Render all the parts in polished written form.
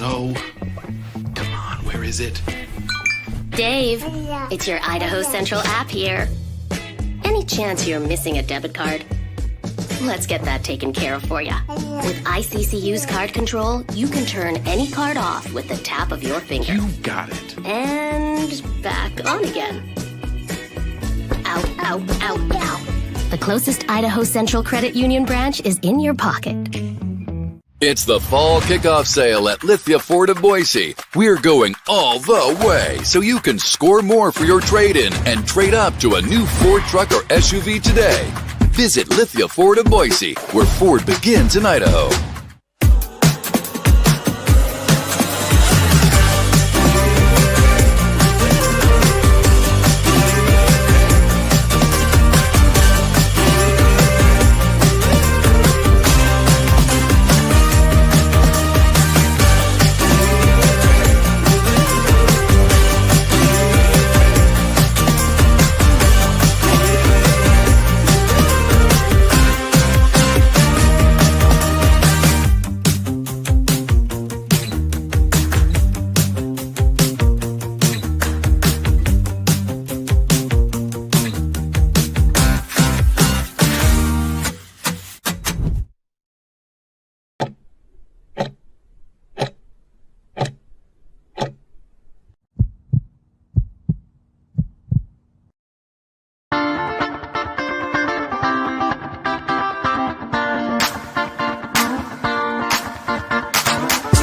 no. Come on, where is it? Dave, it's your Idaho Central app here. Any chance you're missing a debit card? Let's get that taken care of for you. With ICCU's card control, you can turn any card off with the tap of your finger. You got it. And back on again. Out, out, out, out. The closest Idaho Central Credit Union branch is in your pocket. It's the fall kickoff sale at Lithia Ford of Boise. We're going all the way so you can score more for your trade-in and trade up to a new Ford truck or SUV today. Visit Lithia Ford of Boise, where Ford begins in Idaho.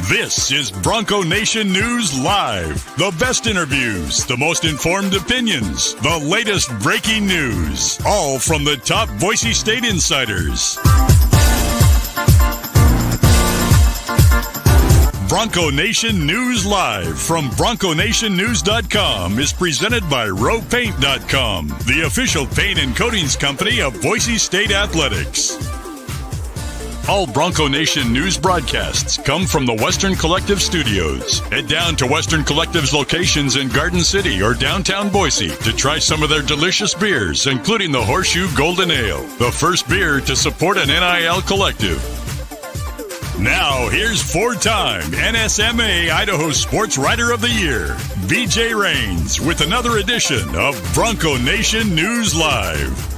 This is Bronco Nation News Live. The best interviews, the most informed opinions, the latest breaking news, all from the top Boise State insiders. Bronco Nation News Live from BroncoNationNews.com is presented by RowPaint.com, the official paint and coatings company of Boise State Athletics. All Bronco Nation news broadcasts come from the Western Collective Studios. Head down to Western Collective's locations in Garden City or downtown Boise to try some of their delicious beers, including the Horseshoe Golden Ale, the first beer to support an NIL collective. Now, here's four-time NSMA Idaho Sports Writer of the Year, BJ Rains, with another edition of Bronco Nation News Live.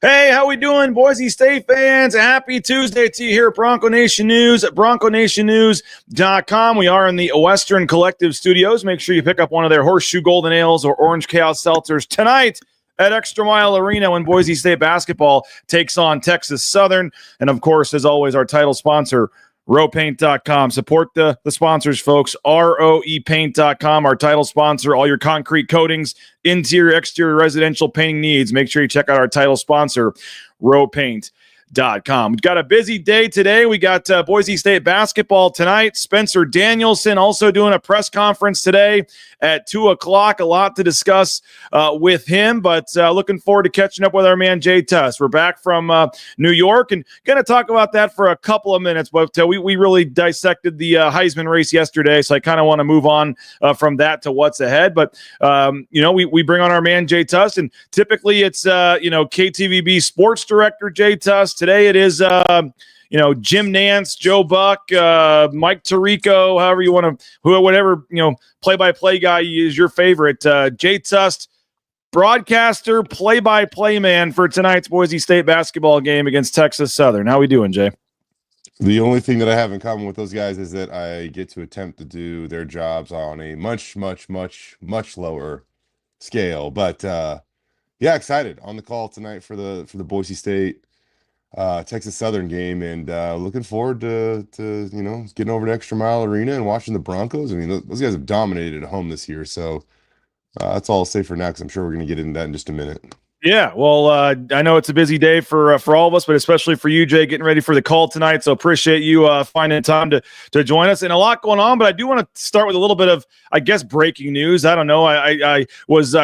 Hey, how we doing, Boise State fans? Happy Tuesday to you here at Bronco Nation News at BroncoNationNews.com. We are in the Western Collective Studios. Make sure you pick up one of their Horseshoe Golden Ales or Orange Chaos Seltzers tonight at Extra Mile Arena when Boise State basketball takes on Texas Southern. And, of course, as always, our title sponsor, RowPaint.com. Support the sponsors, folks. ROEPaint.com, our title sponsor. All your concrete coatings, interior, exterior, residential painting needs. Make sure you check out our title sponsor, RowPaint.com. We've got a busy day today. We got Boise State basketball tonight. Spencer Danielson also doing a press conference today at 2 o'clock. A lot to discuss with him, but looking forward to catching up with our man Jay Tust. We're back from New York and going to talk about that for a couple of minutes, but we really dissected the Heisman race yesterday, so I kind of want to move on from that to what's ahead. But, we bring on our man Jay Tust, and typically it's, KTVB sports director Jay Tust. Today it is, Jim Nance, Joe Buck, Mike Tirico, however you want to, whatever, play-by-play guy is your favorite. Jay Tust, broadcaster, play-by-play man for tonight's Boise State basketball game against Texas Southern. How we doing, Jay? The only thing that I have in common with those guys is that I get to attempt to do their jobs on a much, much, much, much lower scale. But excited on the call tonight for the Boise State Texas Southern game, and looking forward to getting over to Extra Mile Arena and watching the Broncos. I mean, those guys have dominated at home this year, so that's all I'll say for now, because I'm sure we're going to get into that in just a minute. Yeah, well, I know it's a busy day for all of us, but especially for you, Jay, getting ready for the call tonight. So appreciate you finding time to join us. And a lot going on, but I do want to start with a little bit of, I guess, breaking news. I don't know. I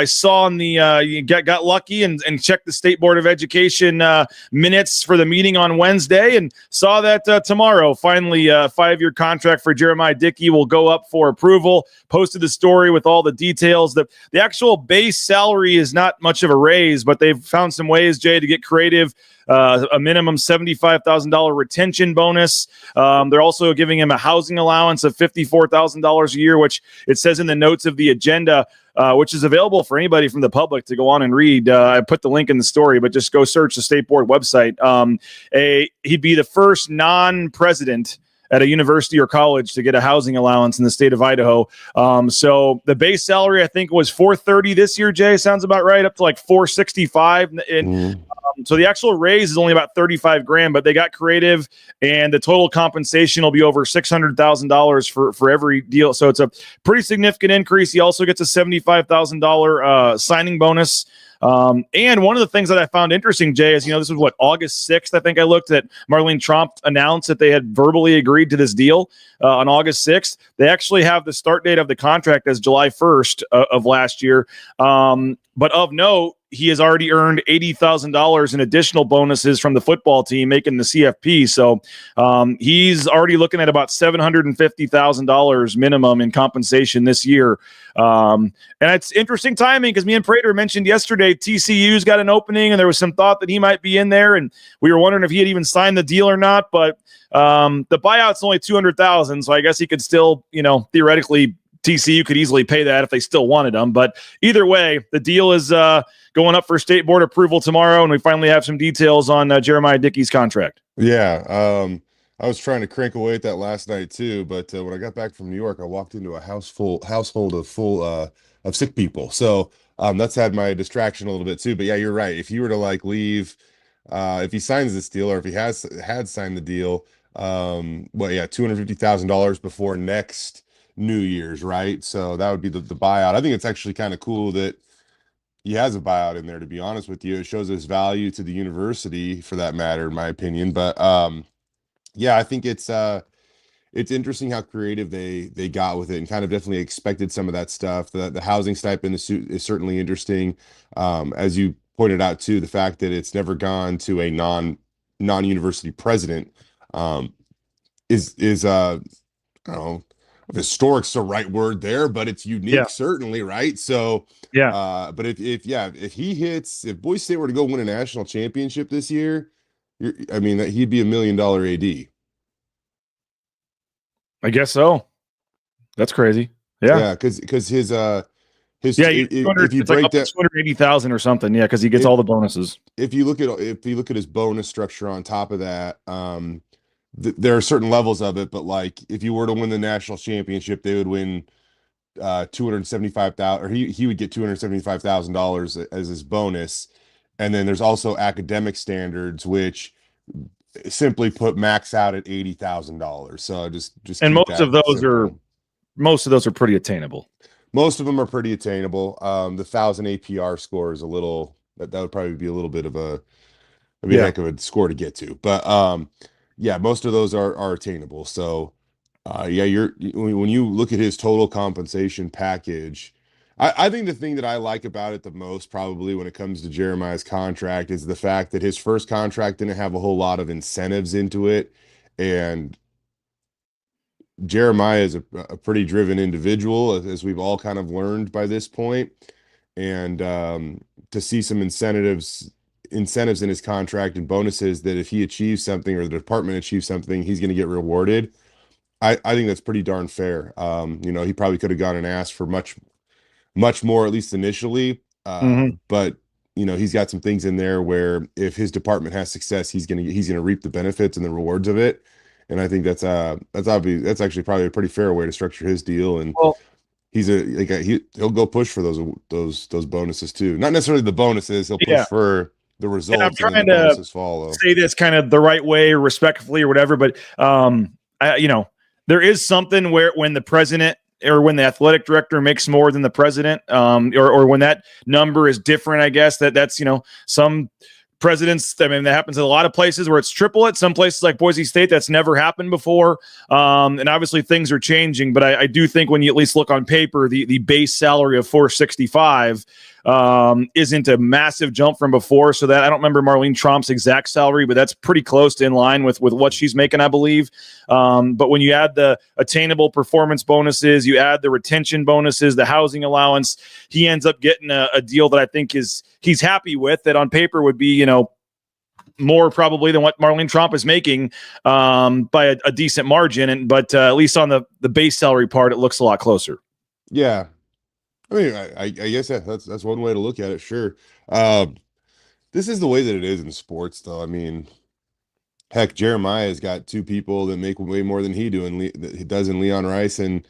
saw on the got lucky and checked the State Board of Education minutes for the meeting on Wednesday and saw that tomorrow, finally, 5-year contract for Jeramiah Dickey will go up for approval. Posted the story with all the details. The actual base salary is not much of a raise, but they've found some ways, Jay, to get creative. A minimum $75,000 retention bonus. They're also giving him a housing allowance of $54,000 a year, which it says in the notes of the agenda, which is available for anybody from the public to go on and read. I put the link in the story, but just go search the state board website. He'd be the first non-president at a university or college to get a housing allowance in the state of Idaho. So the base salary, I think, was $430 this year, Jay. Sounds about right, up to like $465. And so the actual raise is only about $35,000, but they got creative, and the total compensation will be over $600,000 for every deal. So it's a pretty significant increase. He also gets a $75,000 signing bonus. And one of the things that I found interesting, Jay, is, this was August 6th. I think I looked at Marlene Trump announced that they had verbally agreed to this deal on August 6th. They actually have the start date of the contract as July 1st of last year. But of note, he has already earned $80,000 in additional bonuses from the football team, making the CFP. So he's already looking at about $750,000 minimum in compensation this year. And it's interesting timing because me and Prater mentioned yesterday TCU's got an opening, and there was some thought that he might be in there, and we were wondering if he had even signed the deal or not. But the buyout's only $200,000, so I guess he could still, theoretically, TCU could easily pay that if they still wanted him. But either way, the deal is going up for state board approval tomorrow, and we finally have some details on Jeramiah Dickey's contract. Yeah, I was trying to crank away at that last night too, but when I got back from New York, I walked into a household of sick people. So that's had my distraction a little bit too. But yeah, you're right. If you were to leave, if he signs this deal, or if he had signed the deal, $250,000 before next New Year's, right? So that would be the buyout. I think it's actually kind of cool that he has a buyout in there, to be honest with you. It shows his value to the university, for that matter, in my opinion. But I think it's interesting how creative they got with it, and kind of definitely expected some of that stuff. The housing stipend is certainly interesting. As you pointed out too, the fact that it's never gone to a non-university president is I don't know if historic's the right word there, but it's unique, certainly, right? So but if Boise State were to go win a national championship this year, he'd be $1 million AD. I guess so. That's crazy. Yeah, because his if you it's break like that, 280,000 or something. Yeah, because he gets all the bonuses. If you look at his bonus structure on top of that, there are certain levels of it. But if you were to win the national championship, they would win $275,000, or he would get $275,000 as his bonus. And then there's also academic standards, which simply put max out at $80,000. So just and most of those are pretty attainable. Most of them are pretty attainable. The 1,000 APR score is a little, that would probably be a little bit of a heck of a score to get to. But most of those are attainable. So when you look at his total compensation package, I think the thing that I like about it the most, probably when it comes to Jeremiah's contract, is the fact that his first contract didn't have a whole lot of incentives into it. And Jeremiah is a pretty driven individual, as we've all kind of learned by this point. And to see some incentives in his contract and bonuses that if he achieves something, or the department achieves something, he's going to get rewarded. I think that's pretty darn fair. He probably could have gone and asked for much more, at least initially. But he's got some things in there where if his department has success, he's gonna reap the benefits and the rewards of it. And I think that's actually probably a pretty fair way to structure his deal. And he'll go push for those bonuses too. Not necessarily the bonuses, he'll push for the results. And I'm trying to say this kind of the right way, respectfully or whatever, but there is something where when the president or when the athletic director makes more than the president, or when that number is different, I guess that's some presidents. I mean, that happens in a lot of places where it's triplet. Some places like Boise State, that's never happened before. And obviously things are changing, but I do think when you at least look on paper, the base salary of $465 isn't a massive jump from before. So that I don't remember Marlene Trump's exact salary, but that's pretty close to in line with what she's making, I believe. But when you add the attainable performance bonuses, you add the retention bonuses, the housing allowance, he ends up getting a deal that I think he's happy with, that on paper would be, more probably than what Marlene Trump is making by a decent margin. But at least on the base salary part, it looks a lot closer. Yeah. I mean, I guess that's one way to look at it. Sure. This is the way that it is in sports, though. I mean, heck, Jeremiah has got two people that make way more than he does in Leon Rice and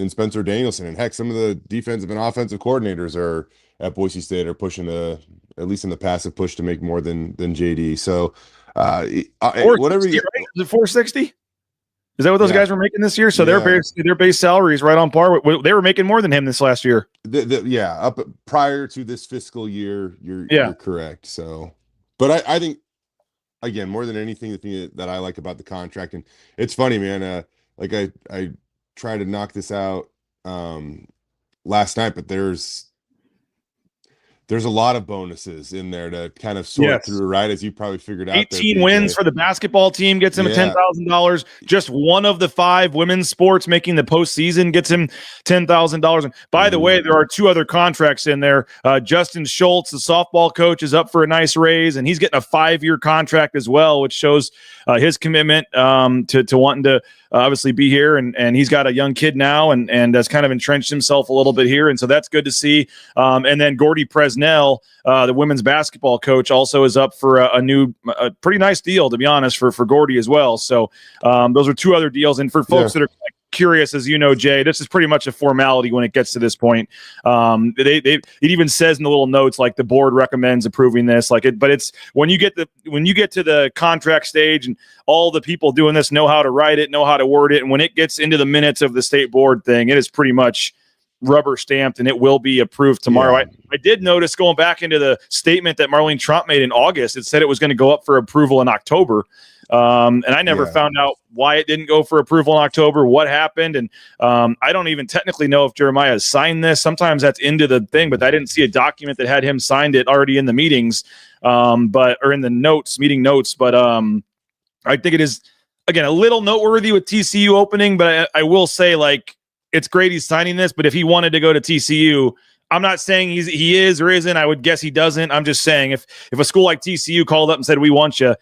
Spencer Danielson. And heck, some of the defensive and offensive coordinators are at Boise State are pushing at least in the passive push to make more than JD. So whatever. Right? Is it 460? Is that what those guys were making this year? So Yeah. their base salary is right on par with, they were making more than him this last year. Up prior to this fiscal year, you're correct. So, but I think, again, more than anything, the thing that I like about the contract, and it's funny, man. Like I tried to knock this out last night, but there's a lot of bonuses in there to kind of sort through, right? As you probably figured out. 18 wins for the basketball team gets him $10,000. Just one of the 5 women's sports making the postseason gets him $10,000. And by the way, there are 2 other contracts in there. Justin Schultz, the softball coach, is up for a nice raise, and he's getting a 5-year contract as well, which shows his commitment to wanting to obviously be here. And he's got a young kid now and has kind of entrenched himself a little bit here. And so that's good to see. And then Gordy Presnell, the women's basketball coach, also is up for a pretty nice deal, to be honest, for Gordy as well. So those are 2 other deals. And for folks that are curious, as you know, Jay, this is pretty much a formality when it gets to this point. It even says in the little notes, like, the board recommends approving this, but it's when you get to the contract stage and all the people doing this know how to write it, know how to word it. And when it gets into the minutes of the state board thing, it is pretty much rubber stamped and it will be approved tomorrow. I did notice, going back into the statement that Marlene Trump made in August, it said it was going to go up for approval in October. And I never found out why it didn't go for approval in October, what happened. And I don't even technically know if Jeremiah has signed this. Sometimes that's into the thing, but I didn't see a document that had him signed it already in the meetings, or in the meeting notes. But I think it is, again, a little noteworthy with TCU opening, but I will say, like, it's great he's signing this, but if he wanted to go to TCU, I'm not saying he is or isn't. I would guess he doesn't. I'm just saying if a school like TCU called up and said, we want you,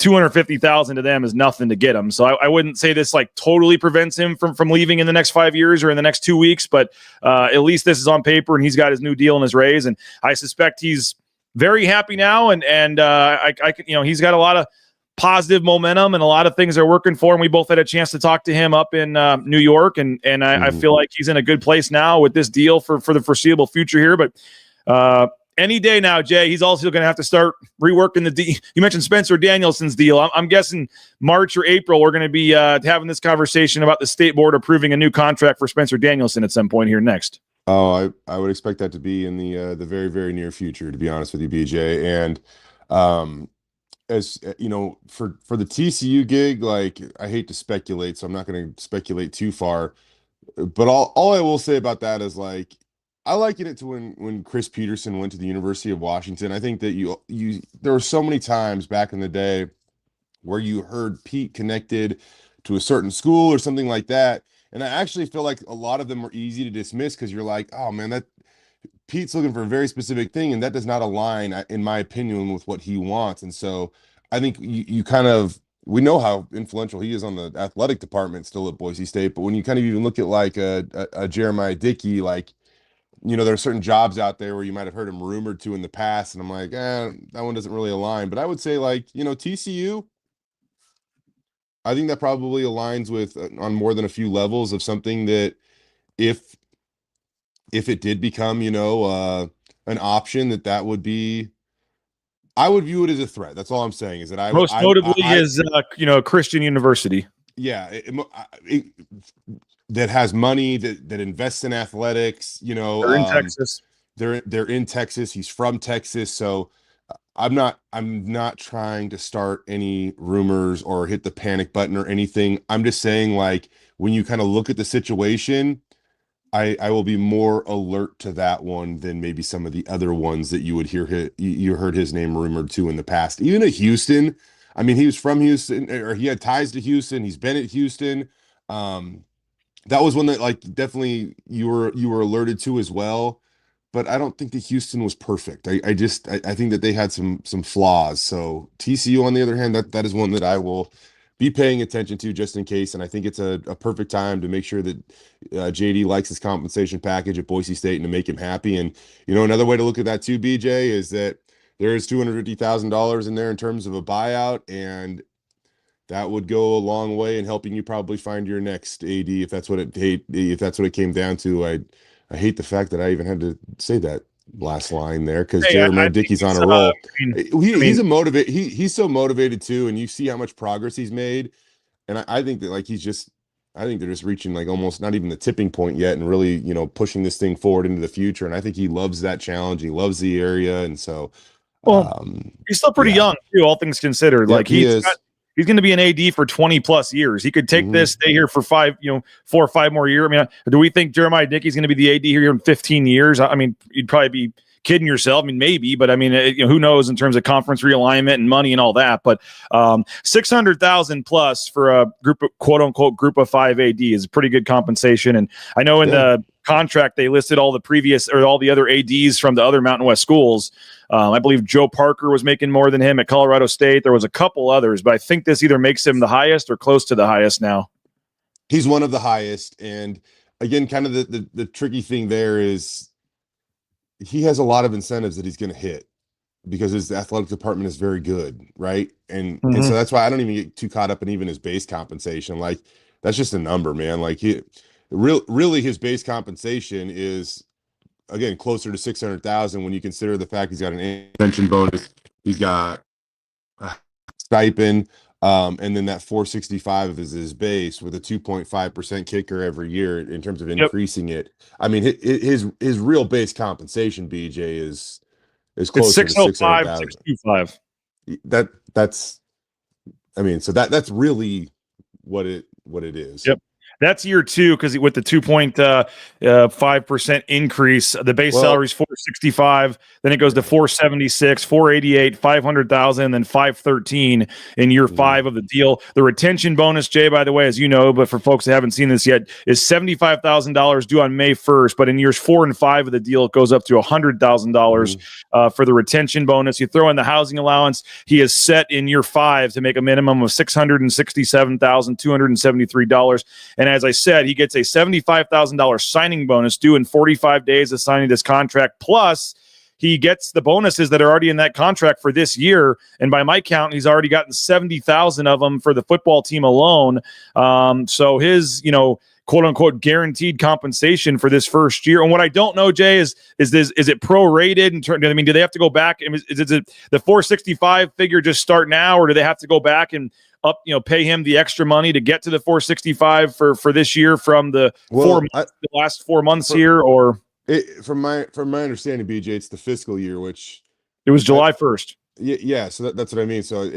$250,000 to them is nothing to get him. So I wouldn't say this like totally prevents him from leaving in the next 5 years or in the next 2 weeks, but at least this is on paper and he's got his new deal and his raise. And I suspect he's very happy now. And I can, he's got a lot of positive momentum and a lot of things are working for him. We both had a chance to talk to him up in New York, and I feel like he's in a good place now with this deal for the foreseeable future here. But any day now, Jay, he's also going to have to start reworking you mentioned Spencer Danielson's deal. I'm guessing March or April we're going to be having this conversation about the state board approving a new contract for Spencer Danielson at some point here next. Oh, I would expect that to be in the very, very near future, to be honest with you, BJ. And as you know, for the TCU gig, like, I hate to speculate, so I'm not going to speculate too far. But all I will say about that is, like, I liken it to when Chris Peterson went to the University of Washington. I think that there were so many times back in the day where you heard Pete connected to a certain school or something like that. And I actually feel like a lot of them were easy to dismiss because you're like, oh man, that Pete's looking for a very specific thing, and that does not align, in my opinion, with what he wants. And so I think you kind of, we know how influential he is on the athletic department still at Boise State, but when you kind of even look at like a Jeramiah Dickey, like, there are certain jobs out there where you might have heard him rumored to in the past, and I'm like, that one doesn't really align. But I would say, like, TCU, I think that probably aligns with on more than a few levels of something that if it did become, an option, that would be, I would view it as a threat. That's all I'm saying, is that most notably is Christian University. Yeah. That has money that invests in athletics, They're in Texas. They're in Texas. He's from Texas. So I'm not trying to start any rumors or hit the panic button or anything. I'm just saying, like, when you kind of look at the situation, I will be more alert to that one than maybe some of the other ones that you would you heard his name rumored to in the past. Even at Houston, I mean, he was from Houston, or he had ties to Houston. He's been at Houston. That was one that, like, definitely you were alerted to as well. But I don't think that Houston was perfect. I think that they had some flaws. So TCU, on the other hand, that is one that I will be paying attention to just in case. And I think it's a perfect time to make sure that JD likes his compensation package at Boise State and to make him happy. And, another way to look at that too, BJ, is that there is $250,000 in there in terms of a buyout, and that would go a long way in helping you probably find your next AD if that's what it came down to. I hate the fact that I even had to say that last line there, because Jeramiah Dickey's on a roll. He's so motivated too, and you see how much progress he's made. And I think that, like, I think they're just reaching, like, almost not even the tipping point yet, and really, pushing this thing forward into the future. And I think he loves that challenge. He loves the area, and so. Well, he's still pretty young too, all things considered. Yep, like he's going to be an AD for 20 plus years. He could take this, stay here for 4 or 5 more years. I mean, do we think Jeramiah Dickey's going to be the AD here in 15 years? I mean, you'd probably be kidding yourself. I mean, maybe, but I mean, who knows in terms of conference realignment and money and all that. But $600,000 plus for a group of, quote unquote, group of 5 AD is pretty good compensation. And I know in the contract they listed all the other ADs from the other Mountain West schools. I believe Joe Parker was making more than him at Colorado State. There was a couple others, but I think this either makes him the highest or close to the highest now. He's one of the highest. And again, kind of the tricky thing there is he has a lot of incentives that he's going to hit because his athletic department is very good, right? And so that's why I don't even get too caught up in even his base compensation. Like, that's just a number, man. Like, really his base compensation is, again, closer to 600,000 when you consider the fact he's got an extension bonus, he's got a stipend, and then that 465 is his base with a 2.5% kicker every year in terms of increasing it. I mean, his real base compensation, BJ, is closer to 605, 625. That's that's really what it is. Yep. That's year 2, because with the 2.5% increase, the base salary is $465. Then it goes to $476, $488, $500,000, and then $513 in year 5 of the deal. The retention bonus, Jay, by the way, as you know, but for folks that haven't seen this yet, is $75,000 due on May 1st. But in years 4 and 5 of the deal, it goes up to $100,000 for the retention bonus. You throw in the housing allowance. He is set in year 5 to make a minimum of $667,273. And as I said, he gets a $75,000 signing bonus due in 45 days of signing this contract. Plus, he gets the bonuses that are already in that contract for this year. And by my count, he's already gotten 70,000 of them for the football team alone. So his, quote unquote, guaranteed compensation for this first year. And what I don't know, Jay, is it prorated in terms? I mean, do they have to go back? Is it the 465 figure just start now, or do they have to go back and pay him the extra money to get to the 465 for this year from the last 4 months here? Or from my understanding, BJ, it's the fiscal year, which it was July 1st. Yeah. So that's what I mean. So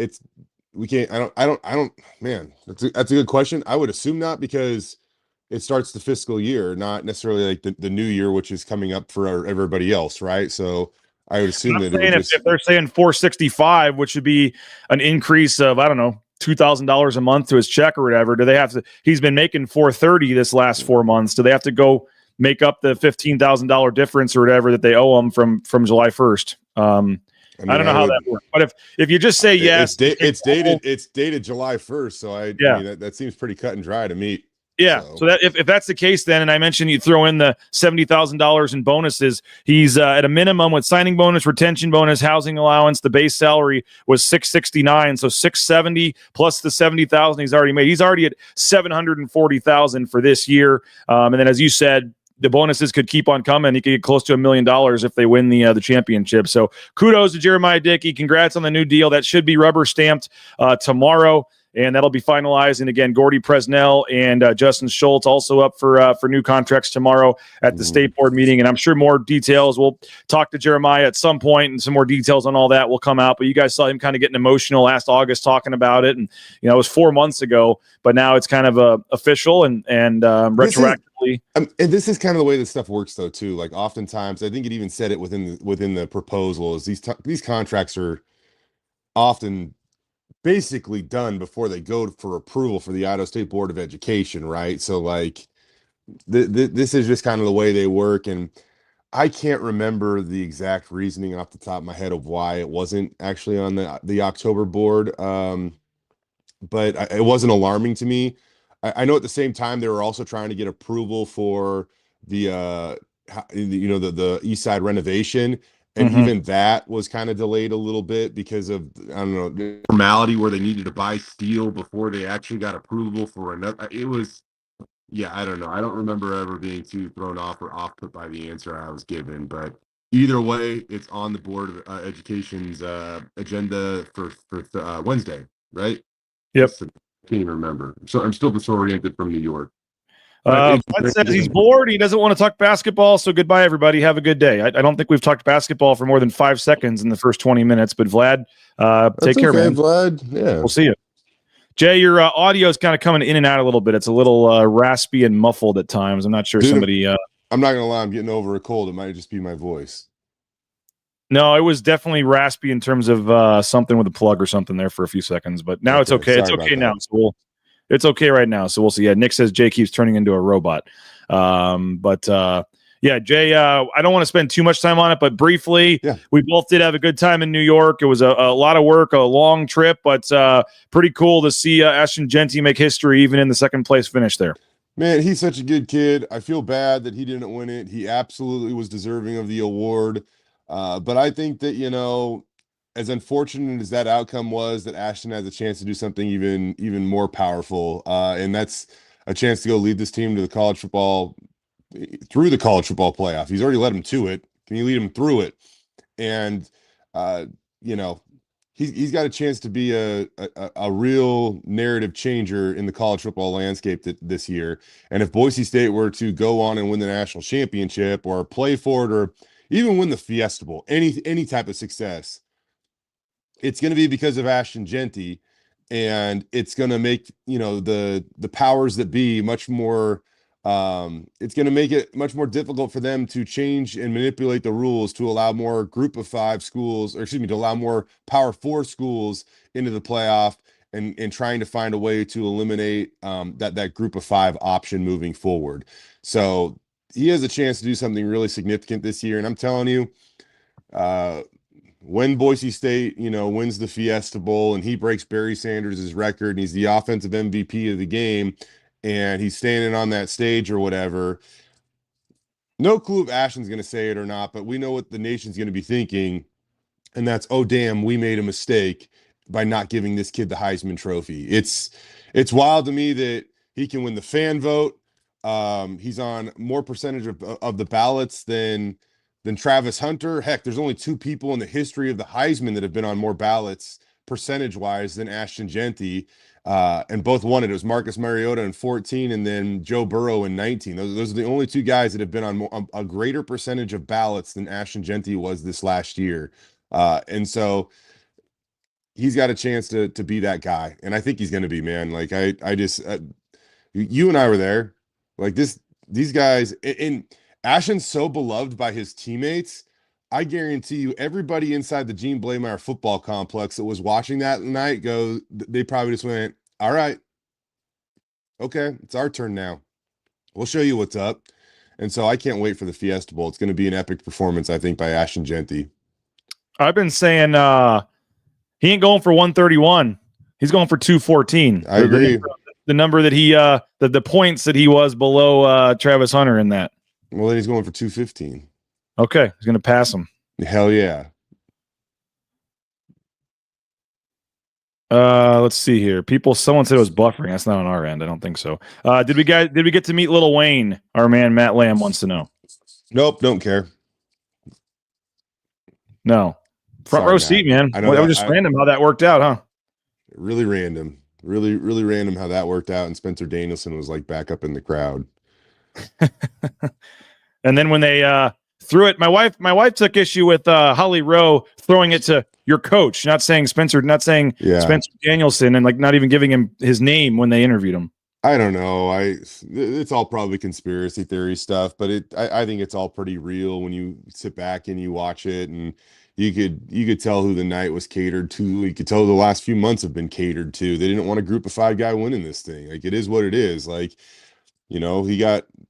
we can't. I don't. Man, that's a good question. I would assume not, because it starts the fiscal year, not necessarily like the new year, which is coming up for everybody else, right? So I would assume that if they're saying 465, which would be an increase of, I don't know, $2,000 a month to his check or whatever, do they have to? He's been making $430 this last 4 months. Do they have to go make up the $15,000 difference or whatever that they owe him from July 1st? I don't know how that works. But if you just say yes, it's dated July 1st, so I mean, that seems pretty cut and dry to me. Yeah. So that if that's the case, then, and I mentioned you throw in the $70,000 in bonuses, he's at a minimum with signing bonus, retention bonus, housing allowance. The base salary was $669, so $670 plus the $70,000 he's already made. He's already at $740,000 for this year. And then, as you said, the bonuses could keep on coming. He could get close to $1 million if they win the championship. So kudos to Jeramiah Dickey. Congrats on the new deal. That should be rubber stamped tomorrow. and that'll be finalized. And again, Gordy Presnell and Justin Schultz also up for new contracts tomorrow at the state board meeting. And I'm sure more details. We'll talk to Jeremiah at some point, and some more details on all that will come out. But you guys saw him kind of getting emotional last August talking about it, and it was 4 months ago, but now it's kind of official and retroactively. And this is kind of the way this stuff works, though, too. Like oftentimes, I think it even said it within the proposal is these contracts are often basically done before they go for approval for the Idaho State Board of Education, right? So like this is just kind of the way they work, and I can't remember the exact reasoning off the top of my head of why it wasn't actually on the October board, but it wasn't alarming to me. I know at the same time they were also trying to get approval for the East Side renovation. And even that was kind of delayed a little bit because of, I don't know, the formality where they needed to buy steel before they actually got approval for another. It was, I don't know. I don't remember ever being too thrown off or off put by the answer I was given. But either way, it's on the Board of Education's agenda for Wednesday, right? Yep. I can't even remember. So I'm still disoriented from New York. Bud says he's bored. He doesn't want to talk basketball. So goodbye, everybody. Have a good day. I don't think we've talked basketball for more than 5 seconds in the first 20 minutes. But Vlad, take care, man. Vlad. Yeah, we'll see you. Jay, your audio is kind of coming in and out a little bit. It's a little raspy and muffled at times. I'm not sure somebody. I'm not gonna lie. I'm getting over a cold. It might just be my voice. No, it was definitely raspy in terms of something with a plug or something there for a few seconds. But now it's okay. It's okay now. So it's okay right now. So we'll see. Yeah, Nick says Jay keeps turning into a robot. Jay, I don't want to spend too much time on it, but briefly, we both did have a good time in New York. It was a lot of work, a long trip, but pretty cool to see Ashton Jeanty make history, even in the second place finish there. Man, he's such a good kid. I feel bad that he didn't win it. He absolutely was deserving of the award. But I think that, as unfortunate as that outcome was, that Ashton has a chance to do something even more powerful. And that's a chance to go lead this team to the college football playoff. He's already led them to it. Can you lead him through it? And, he's got a chance to be a real narrative changer in the college football landscape this year. And if Boise State were to go on and win the national championship or play for it or even win the Fiesta Bowl, any type of success, it's going to be because of Ashton Jeanty, and it's going to make, the powers that be much more, it's going to make it much more difficult for them to change and manipulate the rules to allow more group of 5 schools, to allow more Power 4 schools into the playoff and trying to find a way to eliminate that group of 5 option moving forward. So he has a chance to do something really significant this year. And I'm telling you, when Boise State, wins the Fiesta Bowl and he breaks Barry Sanders' record and he's the offensive MVP of the game and he's standing on that stage or whatever, no clue if Ashton's going to say it or not, but we know what the nation's going to be thinking. And that's, oh, damn, we made a mistake by not giving this kid the Heisman Trophy. It's wild to me that he can win the fan vote. He's on more percentage of the ballots than Travis Hunter. Heck, there's only 2 people in the history of the Heisman that have been on more ballots percentage-wise than Ashton Jeanty, and both won it. It was Marcus Mariota in 14 and then Joe Burrow in 19. Those are the only 2 guys that have been on a greater percentage of ballots than Ashton Jeanty was this last year. And so he's got a chance to be that guy. And I think he's going to be, man. Like, I just you and I were there. Like these guys, and Ashton's so beloved by his teammates. I guarantee you, everybody inside the Gene Blameyer football complex that was watching that night they probably just went, all right, okay, it's our turn now. We'll show you what's up. And so I can't wait for the Fiesta Bowl. It's going to be an epic performance, I think, by Ashton Jeanty. I've been saying he ain't going for 131. He's going for 214. I agree. The number that he the points that he was below Travis Hunter in that. Well, then he's going for 215. Okay, he's going to pass him. Hell yeah. Let's see here. Someone said it was buffering. That's not on our end. I don't think so. Did we get to meet Lil Wayne? Our man Matt Lamb wants to know. Nope, don't care. No. Front row seat, man. That was just random how that worked out, huh? Really random. Really random how that worked out. And Spencer Danielson was like back up in the crowd. And then when they threw it, my wife took issue with Holly Rowe throwing it to your coach, not saying Spencer Danielson, and like not even giving him his name when they interviewed him. I don't know. It's all probably conspiracy theory stuff, but I think it's all pretty real when you sit back and you watch it, and you could tell who the night was catered to. You could tell the last few months have been catered to. They didn't want a group of 5 guy winning this thing. Like, it is what it is. Like, you know,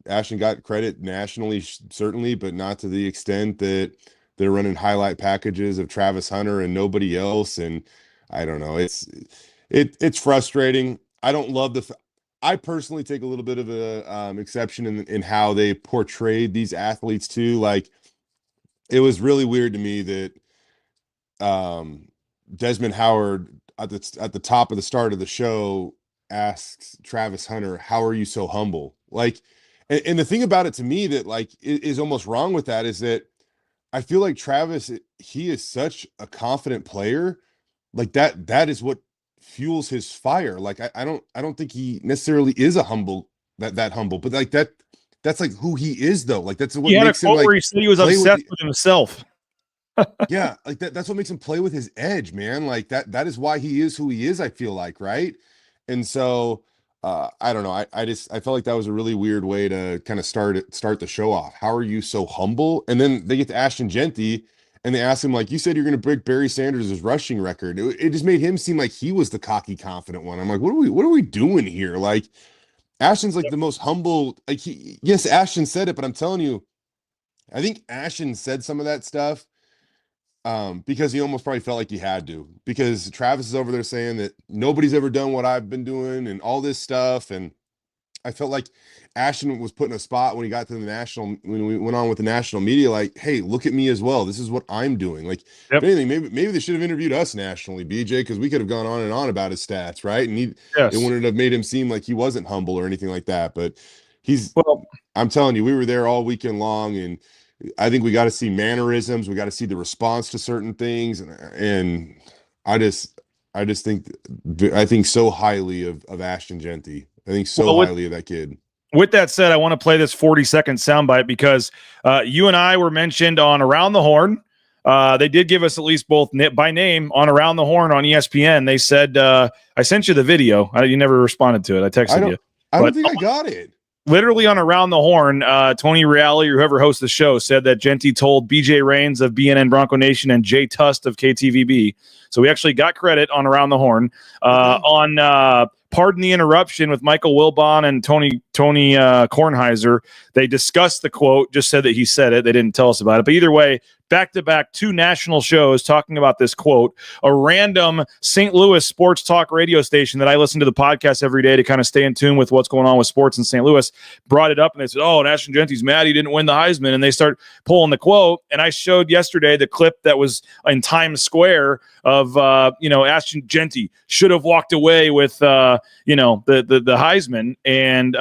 Ashton got credit nationally, certainly, but not to the extent that they're running highlight packages of Travis Hunter and nobody else. And I don't know. It's frustrating. I don't love I personally take a little bit of a exception in how they portrayed these athletes too. Like, it was really weird to me that Desmond Howard at the top of the start of the show asks Travis Hunter, "How are you so humble?" Like, and the thing about it to me that like is almost wrong with that is that I feel like Travis, he is such a confident player. Like that is what fuels his fire. Like, I don't think he necessarily is that humble, but like that's like who he is though. Like, that's what he had makes a quote him like where he said he was obsessed with himself. yeah, like that's what makes him play with his edge, man. Like that is why he is who he is, I feel like, right? And so I don't know. I felt like that was a really weird way to kind of start the show off. How are you so humble? And then they get to Ashton Genty and they ask him, like, you said you're going to break Barry Sanders' rushing record. It just made him seem like he was the cocky, confident one. I'm like, what are we doing here? Like, Ashton's like the most humble. Like, yes, Ashton said it, but I'm telling you, I think Ashton said some of that stuff because he almost probably felt like he had to, because Travis is over there saying that nobody's ever done what I've been doing and all this stuff. And I felt like Ashton was put in a spot when he got to when we went on with the national media, like, hey, look at me as well. This is what I'm doing. Like, if anything, maybe they should have interviewed us nationally, BJ, because we could have gone on and on about his stats, right? And it wouldn't have made him seem like he wasn't humble or anything like that. But I'm telling you, we were there all weekend long, and I think we got to see mannerisms. We got to see the response to certain things. And I think so highly of Ashton Genty. I think so highly of that kid. With that said, I want to play this 40-second soundbite because you and I were mentioned on Around the Horn. They did give us at least both by name on Around the Horn on ESPN. They said, I sent you the video. You never responded to it. I texted you. I don't think I got it. Literally on Around the Horn, Tony Reale or whoever hosts the show said that Genty told BJ Rains of BNN Bronco Nation and Jay Tust of KTVB. So we actually got credit on Around the Horn. On Pardon the Interruption with Michael Wilbon and Tony Kornheiser, they discussed the quote, just said that he said it. They didn't tell us about it. But either way, back-to-back 2 national shows talking about this quote. A random St. Louis sports talk radio station that I listen to the podcast every day to kind of stay in tune with what's going on with sports in St. Louis brought it up, and they said, oh, Ashton Genty's mad he didn't win the Heisman, and they start pulling the quote. And I showed yesterday the clip that was in Times Square of Ashton Genty should have walked away with the Heisman, and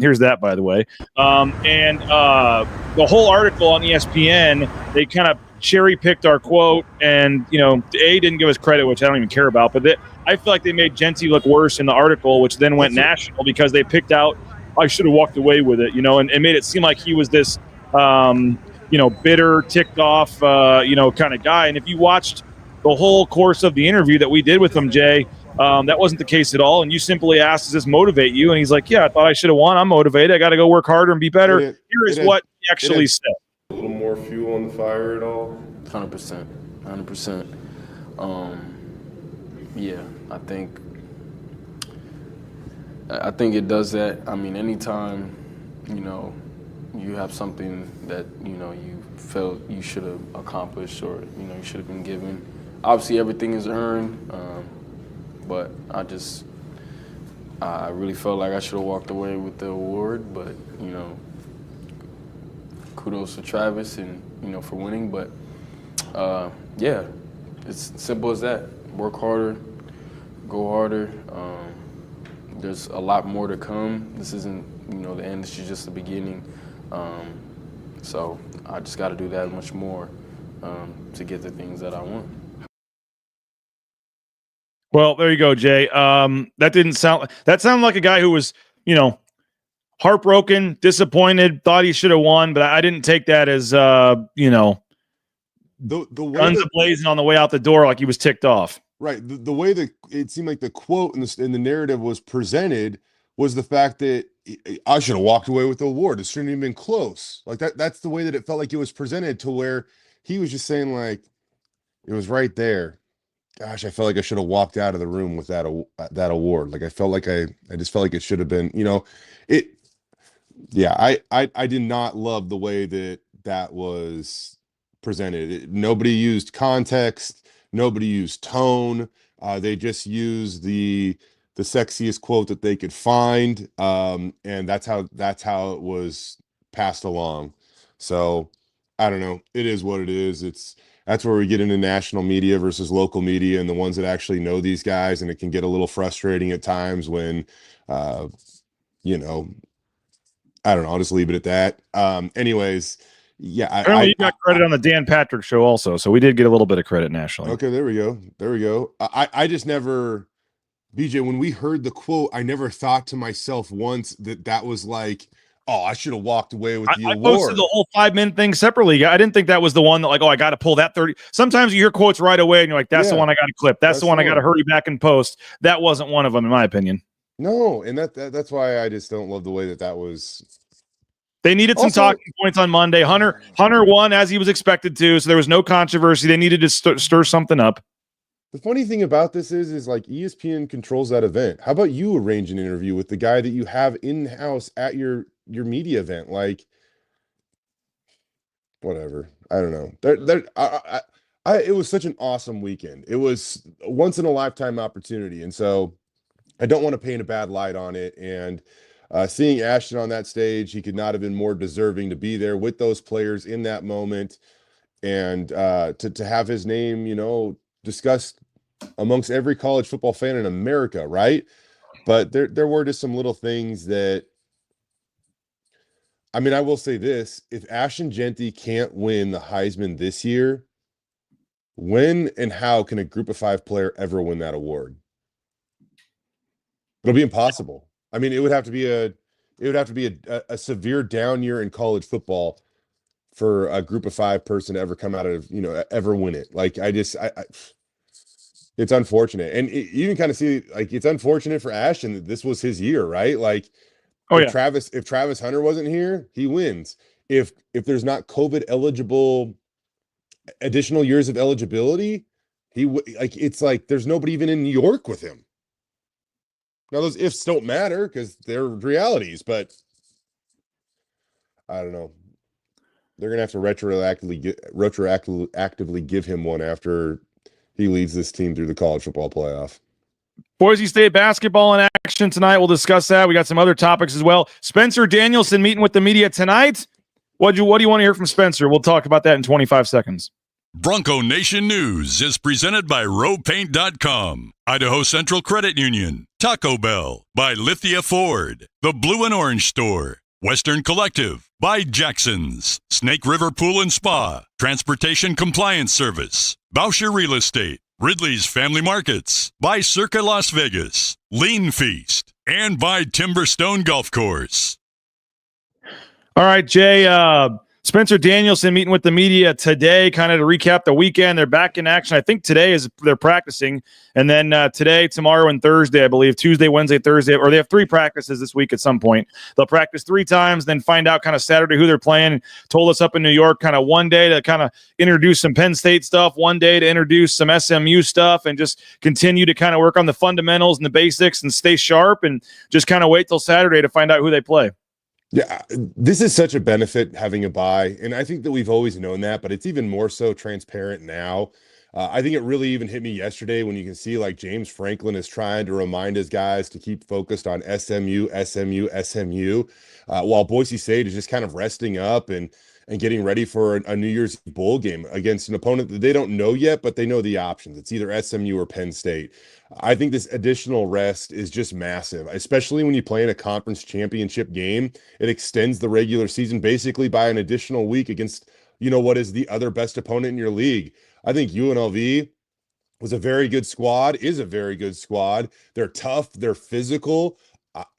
here's that, by the way. And the whole article on ESPN, they kind of cherry picked our quote, and didn't give us credit, which I don't even care about. But I feel like they made Genty look worse in the artitle, which then went national because they picked out I should have walked away with it, and made it seem like he was this bitter, ticked off, kind of guy. And if you watched the whole course of the interview that we did with him, Jay, that wasn't the case at all. And you simply asked, does this motivate you? And he's like, yeah, I thought I should have won. I'm motivated. I got to go work harder and be better. Here is what he actually said. A little more fuel on the fire at all? 100%. 100%. Yeah, I think it does that. I mean, anytime, you have something that, you felt you should have accomplished or, you should have been given. Obviously, everything is earned, but I really felt like I should have walked away with the award, but, kudos to Travis and, for winning. But, yeah, it's simple as that. Work harder, go harder. There's a lot more to come. This isn't, the end. This is just the beginning. So I just got to do that much more to get the things that I want. Well, there you go, Jay. That sounded like a guy who was, heartbroken, disappointed, thought he should have won, but I didn't take that as the way guns blazing on the way out the door, like he was ticked off. Right. The way that it seemed like the quote in the narrative was presented was the fact that I should have walked away with the award. It shouldn't have been close. Like that's the way that it felt like it was presented, to where he was just saying, like, it was right there. Gosh, I felt like I should have walked out of the room with that award. Like I felt like I just felt like it should have been, it. Yeah, I did not love the way that was presented. Nobody used context. Nobody used tone. They just used the sexiest quote that they could find, and that's how it was passed along. So I don't know. It is what it is. That's where we get into national media versus local media, and the ones that actually know these guys, and it can get a little frustrating at times when, I don't know. I'll just leave it at that. Anyways. Yeah, apparently you got credit on the Dan Patrick show also, so we did get a little bit of credit nationally. Okay, there we go. I just never, BJ, when we heard the quote, I never thought to myself once that was like, oh, I should have walked away with the award. I posted the whole 5-minute thing separately. I didn't think that was the one that, like, oh, I got to pull that 30. Sometimes you hear quotes right away and you're like, that's the one I got to clip. That's the one I got to hurry back and post. That wasn't one of them, in my opinion. No, and that's why I just don't love the way that was. They needed some talking points on Monday. Hunter won as he was expected to, so there was no controversy. They needed to stir something up. The funny thing about this is like ESPN controls that event. How about you arrange an interview with the guy that you have in-house at your media event? Like, whatever. I don't know. It was such an awesome weekend. It was a once-in-a-lifetime opportunity, and so I don't want to paint a bad light on it. And seeing Ashton on that stage, he could not have been more deserving to be there with those players in that moment, and to have his name, discussed amongst every college football fan in America, right? But there were just some little things that, I mean, I will say this: if Ashton Jeanty can't win the Heisman this year, when and how can a Group of 5 player ever win that award? It'll be impossible. I mean, it would have to be a severe down year in college football for a Group of 5 person to ever come out of, ever win it. Like, it's unfortunate. And you can kind of see, like, it's unfortunate for Ashton that this was his year, right? Like, if Travis Hunter wasn't here, he wins. If there's not COVID eligible additional years of eligibility, it's like there's nobody even in New York with him. Now, those ifs don't matter because they're realities, but I don't know. They're going to have to retroactively give him one after he leads this team through the college football playoff. Boise State basketball in action tonight. We'll discuss that. We got some other topics as well. Spencer Danielson meeting with the media tonight. What do you want to hear from Spencer? We'll talk about that in 25 seconds. Bronco Nation News is presented by RowPaint.com, Idaho Central Credit Union, Taco Bell, by Lithia Ford, The Blue and Orange Store, Western Collective, by Jackson's, Snake River Pool and Spa, Transportation Compliance Service, Bauscher Real Estate, Ridley's Family Markets, by Circa Las Vegas, Lean Feast, and by Timberstone Golf Course. All right, Jay, Spencer Danielson meeting with the media today, kind of to recap the weekend. They're back in action. I think today is they're practicing. And then today, tomorrow, and Thursday, I believe, Tuesday, Wednesday, Thursday, or they have 3 practices this week at some point. They'll practice 3 times, then find out kind of Saturday who they're playing. Told us up in New York kind of one day to kind of introduce some Penn State stuff, one day to introduce some SMU stuff, and just continue to kind of work on the fundamentals and the basics and stay sharp, and just kind of wait till Saturday to find out who they play. Yeah, this is such a benefit having a bye, and I think that we've always known that, but it's even more so transparent now. I think it really even hit me yesterday when you can see like James Franklin is trying to remind his guys to keep focused on SMU, while Boise State is just kind of resting up and getting ready for a New Year's bowl game against an opponent that they don't know yet, but they know the options. It's either SMU or Penn State. I think this additional rest is just massive, especially when you play in a conference championship game. It extends the regular season basically by an additional week against, what is the other best opponent in your league. I think UNLV was a very good squad, is a very good squad. They're tough, they're physical.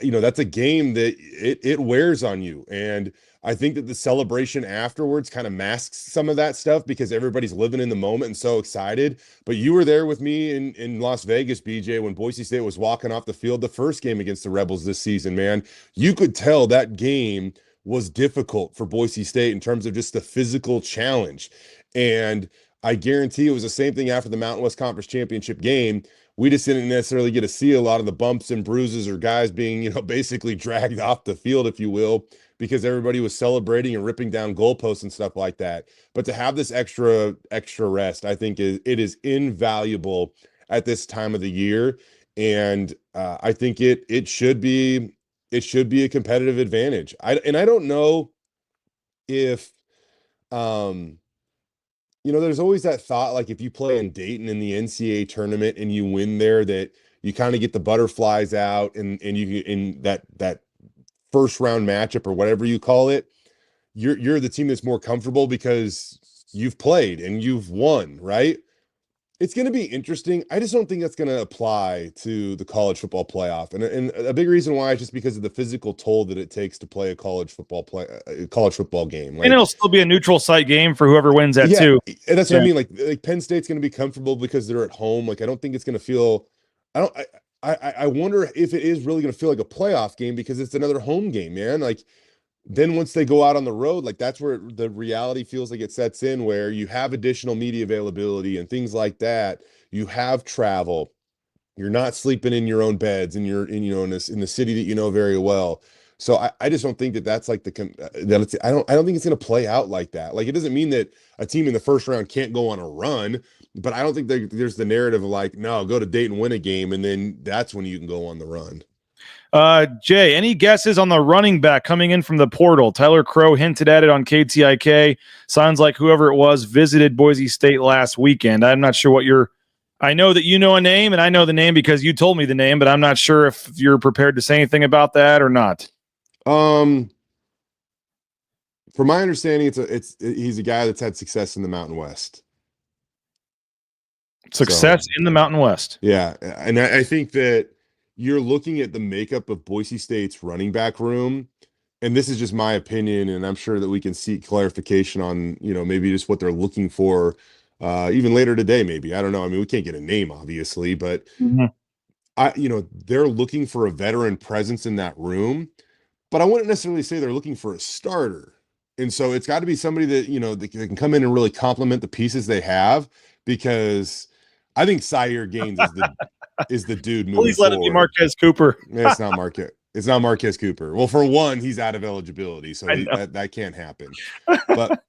That's a game that it wears on you. And I think that the celebration afterwards kind of masks some of that stuff because everybody's living in the moment and so excited. But you were there with me in Las Vegas, BJ, when Boise State was walking off the field the first game against the Rebels this season, man. You could tell that game was difficult for Boise State in terms of just the physical challenge. And I guarantee it was the same thing after the Mountain West Conference Championship game. We just didn't necessarily get to see a lot of the bumps and bruises or guys being, basically dragged off the field, if you will, because everybody was celebrating and ripping down goalposts and stuff like that. But to have this extra rest, I think it is invaluable at this time of the year. And I think it should be a competitive advantage. I don't know if, there's always that thought, like if you play in Dayton in the NCAA tournament and you win there, that you kind of get the butterflies out and you in that first round matchup or whatever you call it, you're the team that's more comfortable because you've played and you've won, right? It's going to be interesting. I just don't think that's going to apply to the college football playoff. And a big reason why is just because of the physical toll that it takes to play a college football game. And it'll still be a neutral site game for whoever wins that too. And that's what I mean. Like Penn State's going to be comfortable because they're at home. Like, I don't think it's going to feel, I wonder if it is really going to feel like a playoff game because it's another home game, man. Like, then once they go out on the road, like that's where the reality feels like it sets in, where you have additional media availability and things like that. You have travel. You're not sleeping in your own beds and you're in the city that you know very well. So I just don't think that's like I don't think it's going to play out like that. Like, it doesn't mean that a team in the first round can't go on a run, but I don't think there's the narrative of like, no, go to Dayton, win a game, and then that's when you can go on the run. Jay, any guesses on the running back coming in from the portal? Tyler Crow hinted at it on KTIK. Sounds like whoever it was visited Boise State last weekend. I'm not sure I know that you know a name, and I know the name because you told me the name, but I'm not sure if you're prepared to say anything about that or not. From my understanding, he's a guy that's had success in the Mountain West. In the Mountain West. Yeah, and I think that you're looking at the makeup of Boise State's running back room, and this is just my opinion, and I'm sure that we can seek clarification on, maybe just what they're looking for, even later today, maybe. I don't know. I mean, we can't get a name, obviously, but they're looking for a veteran presence in that room, but I wouldn't necessarily say they're looking for a starter. And so it's got to be somebody that, that can come in and really complement the pieces they have, because I think Sire Gaines is the dude moving Please let forward. it be Marquez Cooper. It's not Marquez. It's not Marquez Cooper. Well, for one, he's out of eligibility, so that can't happen. But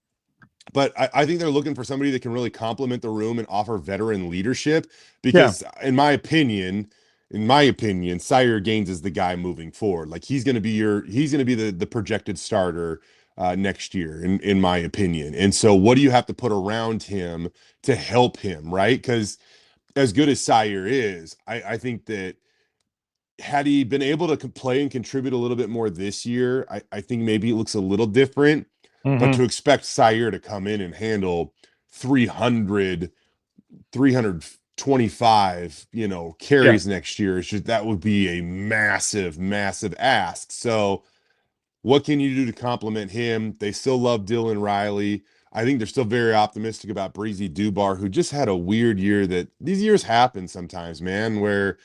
I think they're looking for somebody that can really complement the room and offer veteran leadership, because in my opinion, Sire Gaines is the guy moving forward. Like, he's going to be the projected starter next year, in my opinion. And so what do you have to put around him to help him, right? Because as good as Sire is, I think that had he been able to play and contribute a little bit more this year, I think maybe it looks a little different. Mm-hmm. But to expect Sire to come in and handle 325, carries next year, that would be a massive, massive ask. So what can you do to complement him? They still love Dylan Riley. I think they're still very optimistic about Breezy Dubar, who just had a weird year. That these years happen sometimes, man, where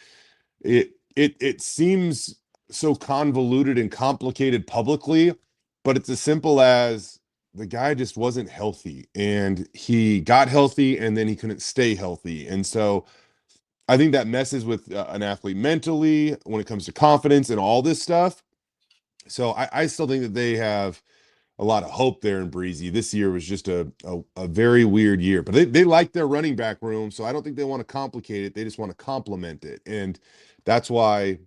it seems so convoluted and complicated publicly, but it's as simple as the guy just wasn't healthy, and he got healthy and then he couldn't stay healthy. And so I think that messes with an athlete mentally when it comes to confidence and all this stuff. So I still think that they have a lot of hope there in Breezy. This year was just a very weird year, but they like their running back room. So I don't think they want to complicate it. They just want to complement it. And that's why,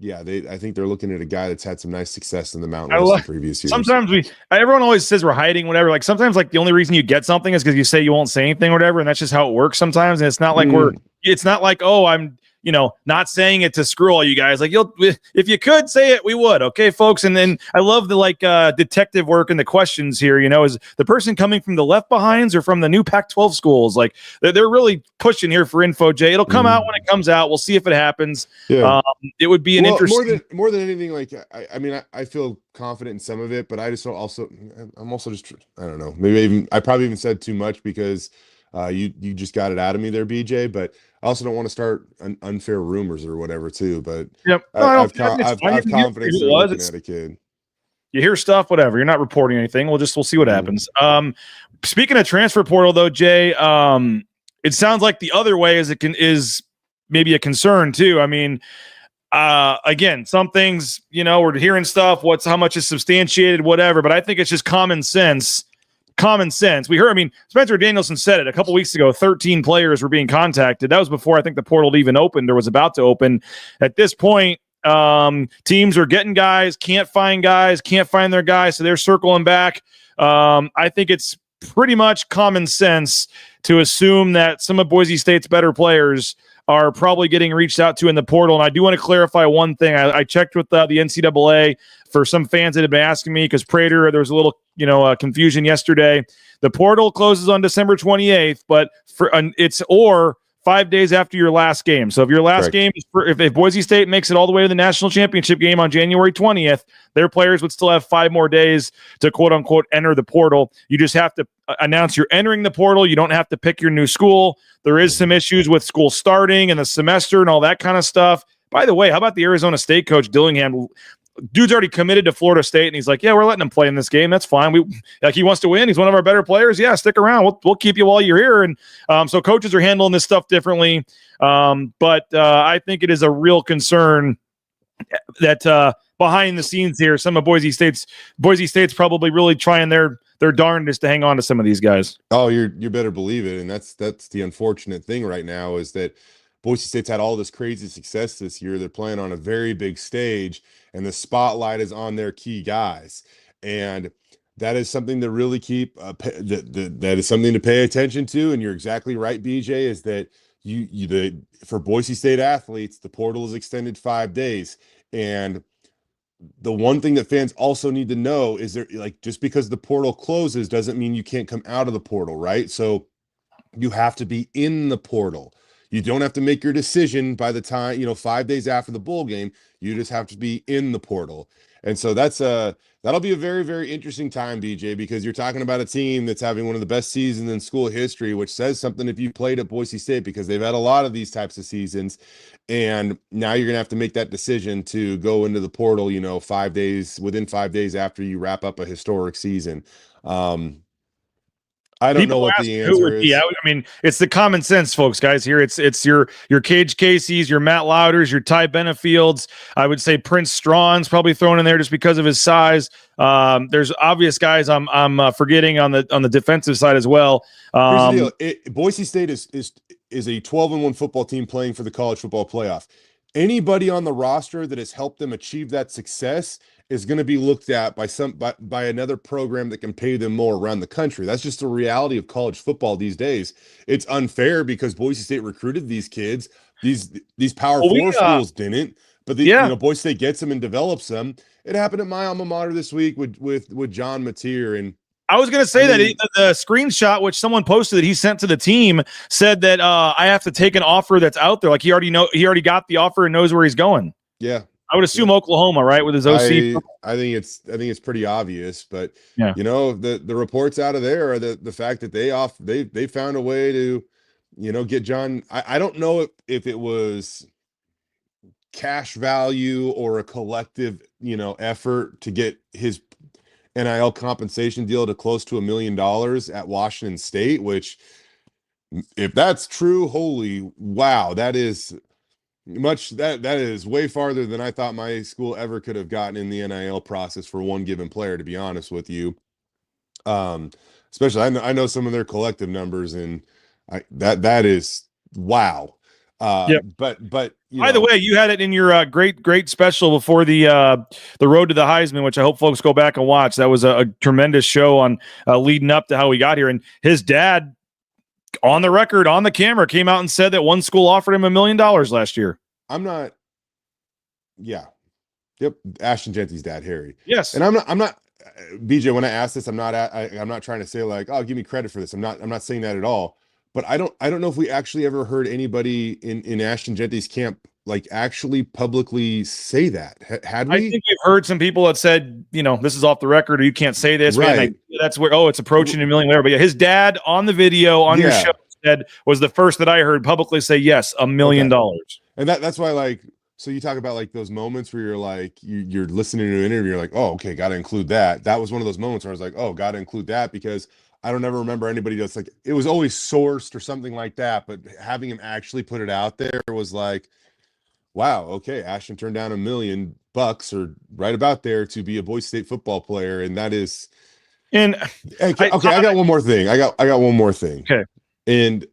I think they're looking at a guy that's had some nice success in the Mountain West in previous years. Sometimes everyone always says we're hiding, whatever. Like, sometimes, like, the only reason you get something is because you say you won't say anything or whatever. And that's just how it works sometimes. And it's not like it's not like, oh, not saying it to screw all you guys. Like, if you could say it, we would. Okay, folks. And then I love the detective work and the questions here. Is the person coming from the left behinds or from the new Pac-12 schools? Like, they're really pushing here for info, Jay. It'll come out when it comes out. We'll see if it happens. Yeah. It would be an interesting. More than anything. Like, I feel confident in some of it, but I'm also just, I don't know. Maybe I probably even said too much because you just got it out of me there, BJ. But I also don't want to start unfair rumors or whatever too. But yep, I've confidence in looking at a kid. You hear stuff, whatever. You're not reporting anything. We'll see what happens. Speaking of transfer portal, though, Jay, it sounds like the other way is maybe a concern too. I mean, again, some things, we're hearing stuff. How much is substantiated, whatever. But I think it's just common sense. We heard, Spencer Danielson said it a couple weeks ago, 13 players were being contacted. That was before I think the portal even opened or was about to open. At this point, teams are getting guys, can't find their guys, so they're circling back. I think it's pretty much common sense to assume that some of Boise State's better players are probably getting reached out to in the portal. And I do want to clarify one thing. I checked with the NCAA for some fans that have been asking me because Prater, there was a little confusion yesterday. The portal closes on December 28th, but it's 5 days after your last game. So if your last game is if Boise State makes it all the way to the national championship game on January 20th, their players would still have 5 more days to quote unquote enter the portal. You just have to announce you're entering the portal. You don't have to pick your new school. There is some issues with school starting and the semester and all that kind of stuff. By the way, how about the Arizona State coach Dillingham? Dude's already committed to Florida State, and he's like, "Yeah, we're letting him play in this game. That's fine. He wants to win. He's one of our better players. Yeah, stick around. We'll keep you while you're here." And so coaches are handling this stuff differently. But I think it is a real concern that behind the scenes here, some of Boise State's probably really trying their darndest to hang on to some of these guys. Oh, you better believe it. And that's the unfortunate thing right now is that Boise State's had all this crazy success this year. They're playing on a very big stage, and the spotlight is on their key guys. And that is something to really keep that is something to pay attention to. And you're exactly right, BJ, is that for Boise State athletes, the portal is extended 5 days. And the one thing that fans also need to know is just because the portal closes doesn't mean you can't come out of the portal, right? So you have to be in the portal. You don't have to make your decision by the time, 5 days after the bowl game. You just have to be in the portal. And so that'll be a very, very interesting time, BJ, because you're talking about a team that's having one of the best seasons in school history, which says something if you played at Boise State, because they've had a lot of these types of seasons. And now you're going to have to make that decision to go into the portal, within 5 days after you wrap up a historic season. I don't know what the answer is. Yeah, it's the common sense, folks, guys. Here, it's your Cage Casey's, your Matt Louders, your Ty Benefields. I would say Prince Strawn's probably thrown in there just because of his size. There's obvious guys I'm forgetting on the defensive side as well. Here's the deal. Boise State is a 12-1 football team playing for the college football playoff. Anybody on the roster that has helped them achieve that success is going to be looked at by another program that can pay them more around the country. That's just the reality of college football these days. It's unfair because Boise State recruited these kids. These Power Four schools didn't, but Boise State gets them and develops them. It happened at my alma mater this week with John Mateer. And I was going to say that the screenshot which someone posted that he sent to the team said that I have to take an offer that's out there. Like he already got the offer and knows where he's going. Yeah. I would assume Oklahoma, right, with his OC. I think it's pretty obvious, but the reports out of there are the fact that they found a way to, get John. I don't know if it was cash value or a collective, effort to get his NIL compensation deal to close to $1 million at Washington State, which, if that's true, holy wow, that is that is way farther than I thought my school ever could have gotten in the NIL process for one given player, to be honest with you. Especially I know some of their collective numbers, and that is wow. But by the way, you had it in your great special before the road to the Heisman, which I hope folks go back and watch. That was a tremendous show on leading up to how we got here. And his dad on the record, on the camera, came out and said that one school offered him $1 million last year. I'm not. Yeah. Yep. Ashton Genty's dad, Harry. Yes. And I'm not. BJ, when I ask this, I'm not trying to say like, oh, give me credit for this. I'm not saying that at all. But I don't know if we actually ever heard anybody in Ashton Genty's camp like actually publicly say that. Had we? I think we've heard some people that said, this is off the record, or you can't say this. Right. That's where, it's approaching $1 million. But yeah, his dad on the video on your show was the first that I heard publicly say, yes, $1 million. And that's why, like, so you talk about like those moments where you're like, you're listening to an interview, you're like, oh, okay, got to include that. That was one of those moments where I was like, oh, got to include that, because I don't ever remember anybody that's like, it was always sourced or something like that. But having him actually put it out there was like, wow, okay, Ashton turned down $1 million or right about there to be a Boise State football player. And that is, and I got one more thing. I got one more thing. Okay. And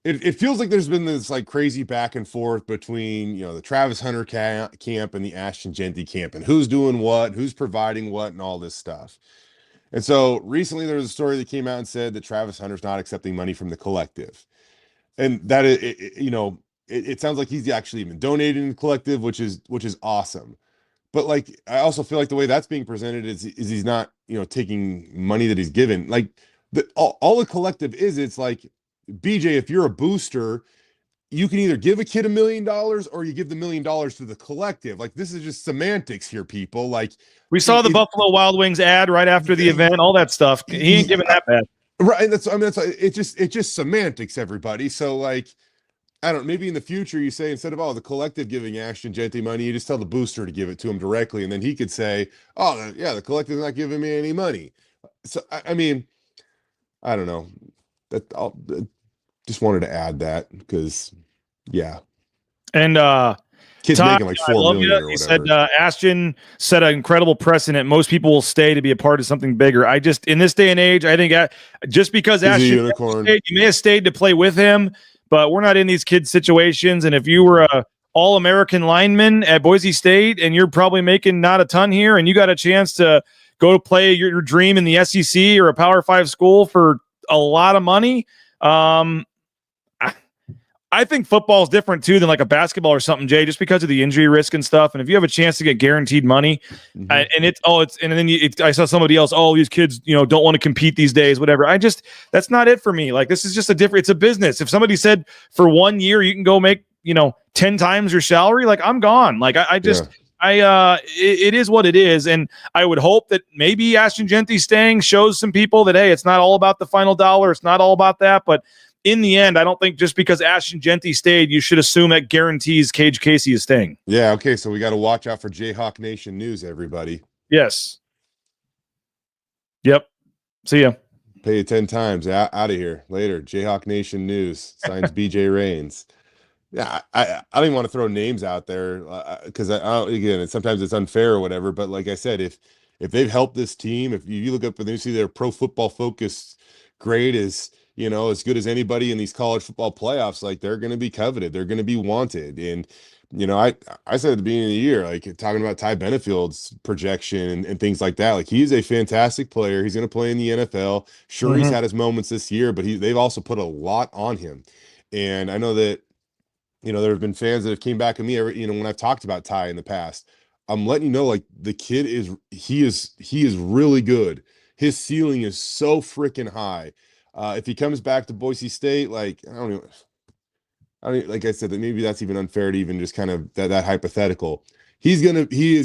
it feels like there's been this like crazy back and forth between, the Travis Hunter camp and the Ashton Genty camp, and who's doing what, who's providing what, and all this stuff. And so recently there was a story that came out and said that Travis Hunter's not accepting money from the collective. And that it sounds like he's actually even donating to the collective, which is awesome. But like, I also feel like the way that's being presented is he's not, taking money that he's given. Like all the collective is, it's like, BJ, if you're a booster, you can either give a kid $1 million or you give the $1 million to the collective. Like, this is just semantics here, people. Like, we saw the Buffalo Wild Wings ad right after the event, all that stuff. He ain't giving that bad. Right. It's just semantics, everybody. So like, I don't, maybe in the future you say, instead of, the collective giving Ashton Genty money, you just tell the booster to give it to him directly. And then he could say, oh yeah, the collective's not giving me any money. So, I mean, I don't know. Just wanted to add that because, yeah. And kids Todd, making like $4 million or whatever. He said Ashton set an incredible precedent. Most people will stay to be a part of something bigger. I just, in this day and age, I think just because Ashton stayed, you may have stayed to play with him, but we're not in these kids' situations. And if you were a All-American lineman at Boise State and you're probably making not a ton here, and you got a chance to go play your dream in the SEC or a Power 5 school for a lot of money, I think football is different too than like a basketball or something, Jay, just because of the injury risk and stuff. And if you have a chance to get guaranteed money, I saw somebody else, these kids, don't want to compete these days, whatever. That's not it for me. Like, this is just it's a business. If somebody said for 1 year you can go make, 10 times your salary, like, I'm gone. Like, it is what it is. And I would hope that maybe Ashton Genty staying shows some people that, hey, it's not all about the final dollar. It's not all about that. But in the end, I don't think just because Ashton Genty stayed, you should assume that guarantees Cage Casey is staying. Yeah. Okay. So we got to watch out for Jayhawk Nation news, everybody. Yes. Yep. See ya. Pay you 10 times. Out of here. Later. Jayhawk Nation news. Signs BJ Rains. Yeah, I don't even want to throw names out there because again, sometimes it's unfair or whatever. But like I said, if they've helped this team, if you look up and you see their Pro Football Focus grade is as good as anybody in these college football playoffs, like, they're going to be coveted, they're going to be wanted. And I said at the beginning of the year, like, talking about Ty Benefield's projection and things like that, like, he's a fantastic player. He's going to play in the NFL. Sure, he's had his moments this year, but they've also put a lot on him. And I know that. There have been fans that have came back at me, when I've talked about Ty in the past. I'm letting you know, like, the kid is really good. His ceiling is so freaking high. If he comes back to Boise State, like, I don't like I said, that maybe that's even unfair to even just kind of that hypothetical. He is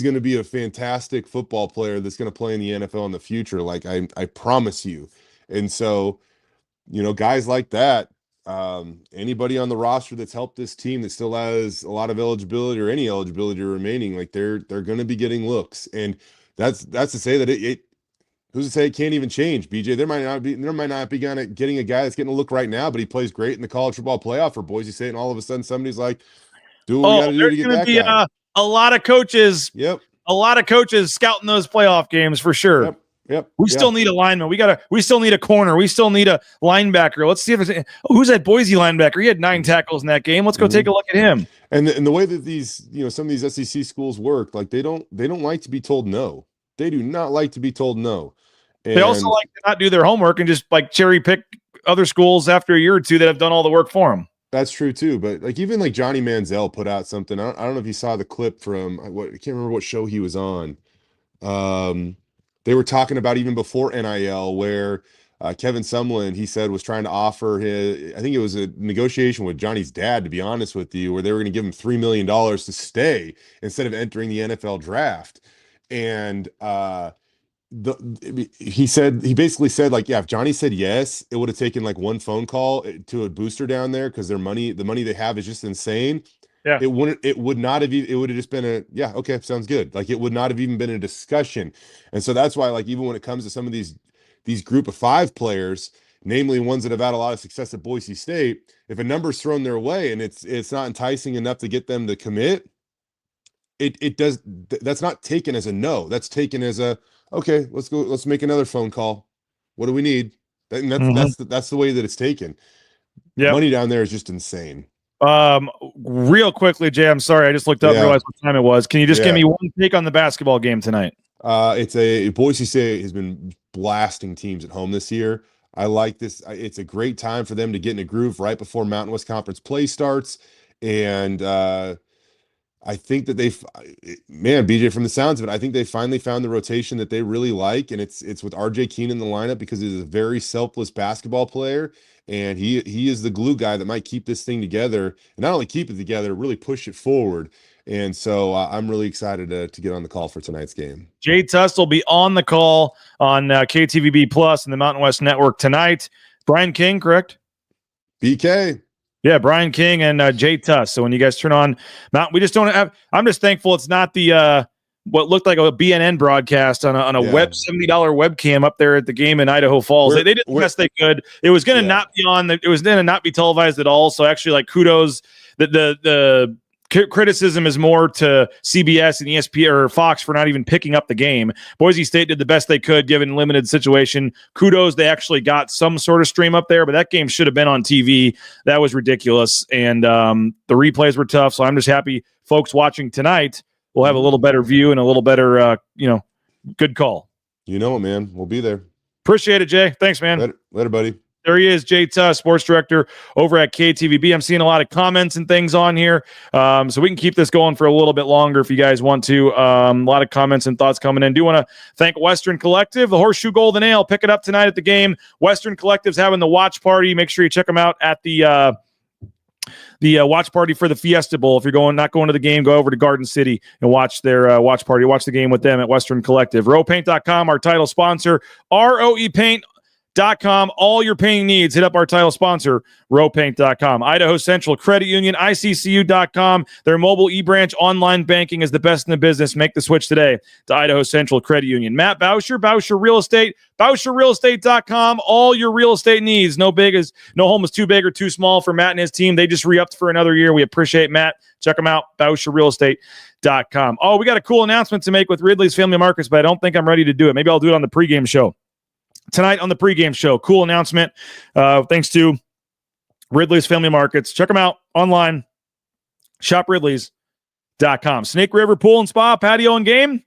gonna be a fantastic football player that's gonna play in the NFL in the future. Like, I promise you. And so, guys like that. Anybody on the roster that's helped this team that still has a lot of eligibility or any eligibility remaining, like, they're going to be getting looks. And that's to say that who's to say it can't even change, BJ? There might not be getting a guy that's getting a look right now, but he plays great in the college football playoff for Boise State, and all of a sudden somebody's like, do what we got to do to get that guy. A lot of coaches. Yep. A lot of coaches scouting those playoff games for sure. Yep. We still need a lineman. We still need a corner. We still need a linebacker. Let's see if who's that Boise linebacker? He had 9 tackles in that game. Let's go take a look at him. And the way that these, some of these SEC schools work, like, they don't like to be told no. They do not like to be told no. They also like to not do their homework and just like cherry pick other schools after a year or two that have done all the work for them. That's true too. But like even like Johnny Manziel put out something. I don't know if you saw the clip from I can't remember what show he was on. They were talking about even before NIL where Kevin Sumlin, he said, was trying to offer I think it was a negotiation with Johnny's dad, to be honest with you, where they were going to give him $3 million to stay instead of entering the NFL draft. And he basically said, like, yeah, if Johnny said yes, it would have taken like one phone call to a booster down there because the money they have is just insane. Yeah. It would have just been yeah, okay, sounds good. Like it would not have even been a discussion. And so that's why, like, even when it comes to some of these group of 5 players, namely ones that have had a lot of success at Boise State, if a number's thrown their way and it's not enticing enough to get them to commit, that's not taken as a no. That's taken as a, okay, let's make another phone call. What do we need? And that's the way that it's taken. Yeah. Money down there is just insane. Real quickly, Jay, I'm sorry, I just looked up and realized what time it was. Can you just give me one take on the basketball game tonight? Boise State has been blasting teams at home this year. I like this. It's a great time for them to get in a groove right before Mountain West Conference play starts. And I think that BJ, from the sounds of it, I think they finally found the rotation that they really like. And it's with RJ Keene in the lineup because he's a very selfless basketball player. And he is the glue guy that might keep this thing together, and not only keep it together, really push it forward. And so I'm really excited to get on the call for tonight's game. Jay Tust will be on the call on KTVB Plus and the Mountain West Network tonight. Brian King, correct? BK. Yeah, Brian King and Jay Tust. So when you guys turn on Mountain, we just don't have. I'm just thankful it's not the what looked like a BNN broadcast on a web $70 webcam up there at the game in Idaho Falls. They did the best they could. It was going to not be on. It was going to not be televised at all. So actually, like, kudos. The criticism is more to CBS and ESPN or Fox for not even picking up the game. Boise State did the best they could given limited situation. Kudos, they actually got some sort of stream up there, but that game should have been on TV. That was ridiculous, and the replays were tough. So I'm just happy folks watching tonight will have a little better view and a little better, good call. You know it, man. We'll be there. Appreciate it, Jay. Thanks, man. Later, buddy. There he is, Jay Tust, sports director over at KTVB. I'm seeing a lot of comments and things on here, so we can keep this going for a little bit longer if you guys want to. A lot of comments and thoughts coming in. Do want to thank Western Collective, the Horseshoe Golden Ale. Pick it up tonight at the game. Western Collective's having the watch party. Make sure you check them out at the watch party for the Fiesta Bowl. If you're not going to the game, go over to Garden City and watch their watch party. Watch the game with them at Western Collective. RoePaint.com, our title sponsor. ROEPaint.com. All your painting needs. Hit up our title sponsor, RoePaint.com. Idaho Central Credit Union, ICCU.com. Their mobile e-branch online banking is the best in the business. Make the switch today to Idaho Central Credit Union. Matt Bauscher Real Estate, BauscherRealEstate.com. All your real estate needs. No home is too big or too small for Matt and his team. They just re-upped for another year. We appreciate Matt. Check them out, BauscherRealEstate.com. Oh, we got a cool announcement to make with Ridley's Family Markets, but I don't think I'm ready to do it. Maybe I'll do it on the pregame show. Tonight on the pregame show, cool announcement. Thanks to Ridley's Family Markets. Check them out online. ShopRidleys.com. Snake River Pool and Spa, patio and game.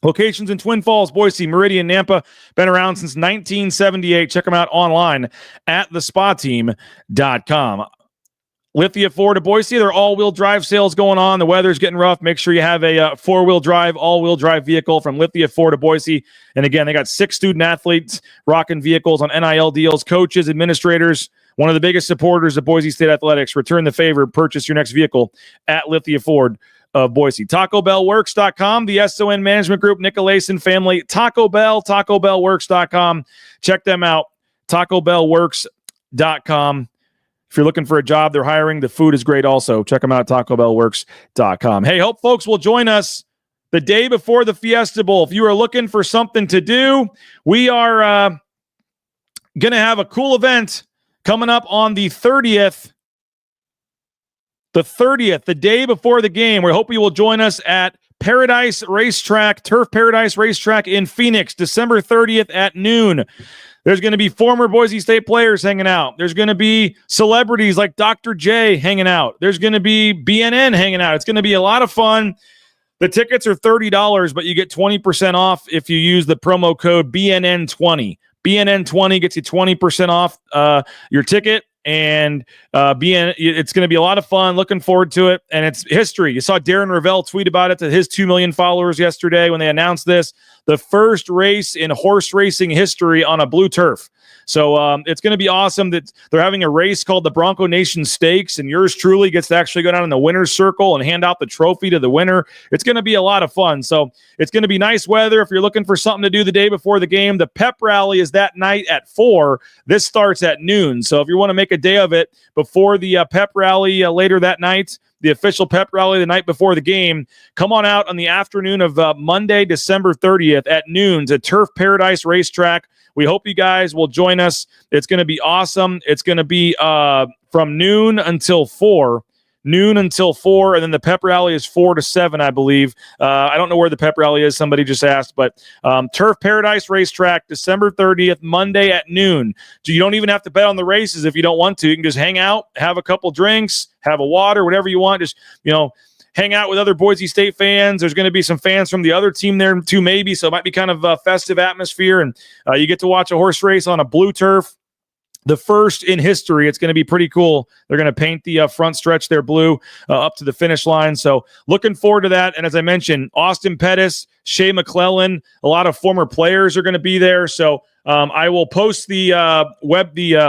Locations in Twin Falls, Boise, Meridian, Nampa. Been around since 1978. Check them out online at thespateam.com. Lithia Ford of Boise, their all-wheel drive sales going on. The weather's getting rough. Make sure you have a four-wheel drive, all-wheel drive vehicle from Lithia Ford of Boise. And again, they got 6 student athletes rocking vehicles on NIL deals, coaches, administrators. One of the biggest supporters of Boise State athletics. Return the favor. Purchase your next vehicle at Lithia Ford of Boise. TacoBellWorks.com, the SON Management Group, Nicolason family. TacoBellWorks.com. Check them out. TacoBellWorks.com. If you're looking for a job, they're hiring. The food is great also. Check them out at TacoBellWorks.com. Hey, hope folks will join us the day before the Fiesta Bowl. If you are looking for something to do, we are going to have a cool event coming up on the 30th. The 30th, the day before the game. We hope you will join us at Paradise Racetrack, Turf Paradise Racetrack in Phoenix, December 30th at noon. There's going to be former Boise State players hanging out. There's going to be celebrities like Dr. J hanging out. There's going to be BNN hanging out. It's going to be a lot of fun. The tickets are $30, but you get 20% off if you use the promo code BNN20. BNN20 gets you 20% off your ticket. And it's going to be a lot of fun. Looking forward to it. And it's history. You saw Darren Ravel tweet about it to his 2 million followers yesterday when they announced this. The first race in horse racing history on a blue turf. So it's going to be awesome that they're having a race called the Bronco Nation Stakes, and yours truly gets to actually go down in the winner's circle and hand out the trophy to the winner. It's going to be a lot of fun. So it's going to be nice weather if you're looking for something to do the day before the game. The pep rally is that night at 4. This starts at noon. So if you want to make a day of it before the pep rally later that night, the official pep rally the night before the game, come on out on the afternoon of Monday, December 30th at noon to Turf Paradise Racetrack. We hope you guys will join us. It's going to be awesome. It's going to be from noon until 4. Noon until 4, and then the pep rally is 4 to 7, I believe. I don't know where the pep rally is. Somebody just asked, but Turf Paradise Racetrack, December 30th, Monday at noon. So you don't even have to bet on the races if you don't want to. You can just hang out, have a couple drinks, have a water, whatever you want. Just, hang out with other Boise State fans. There's going to be some fans from the other team there too, maybe. So it might be kind of a festive atmosphere, and you get to watch a horse race on a blue turf. The first in history. It's going to be pretty cool. They're going to paint the front stretch there blue up to the finish line. So looking forward to that. And as I mentioned, Austin Pettis, Shea McClellan, a lot of former players are going to be there. So I will post the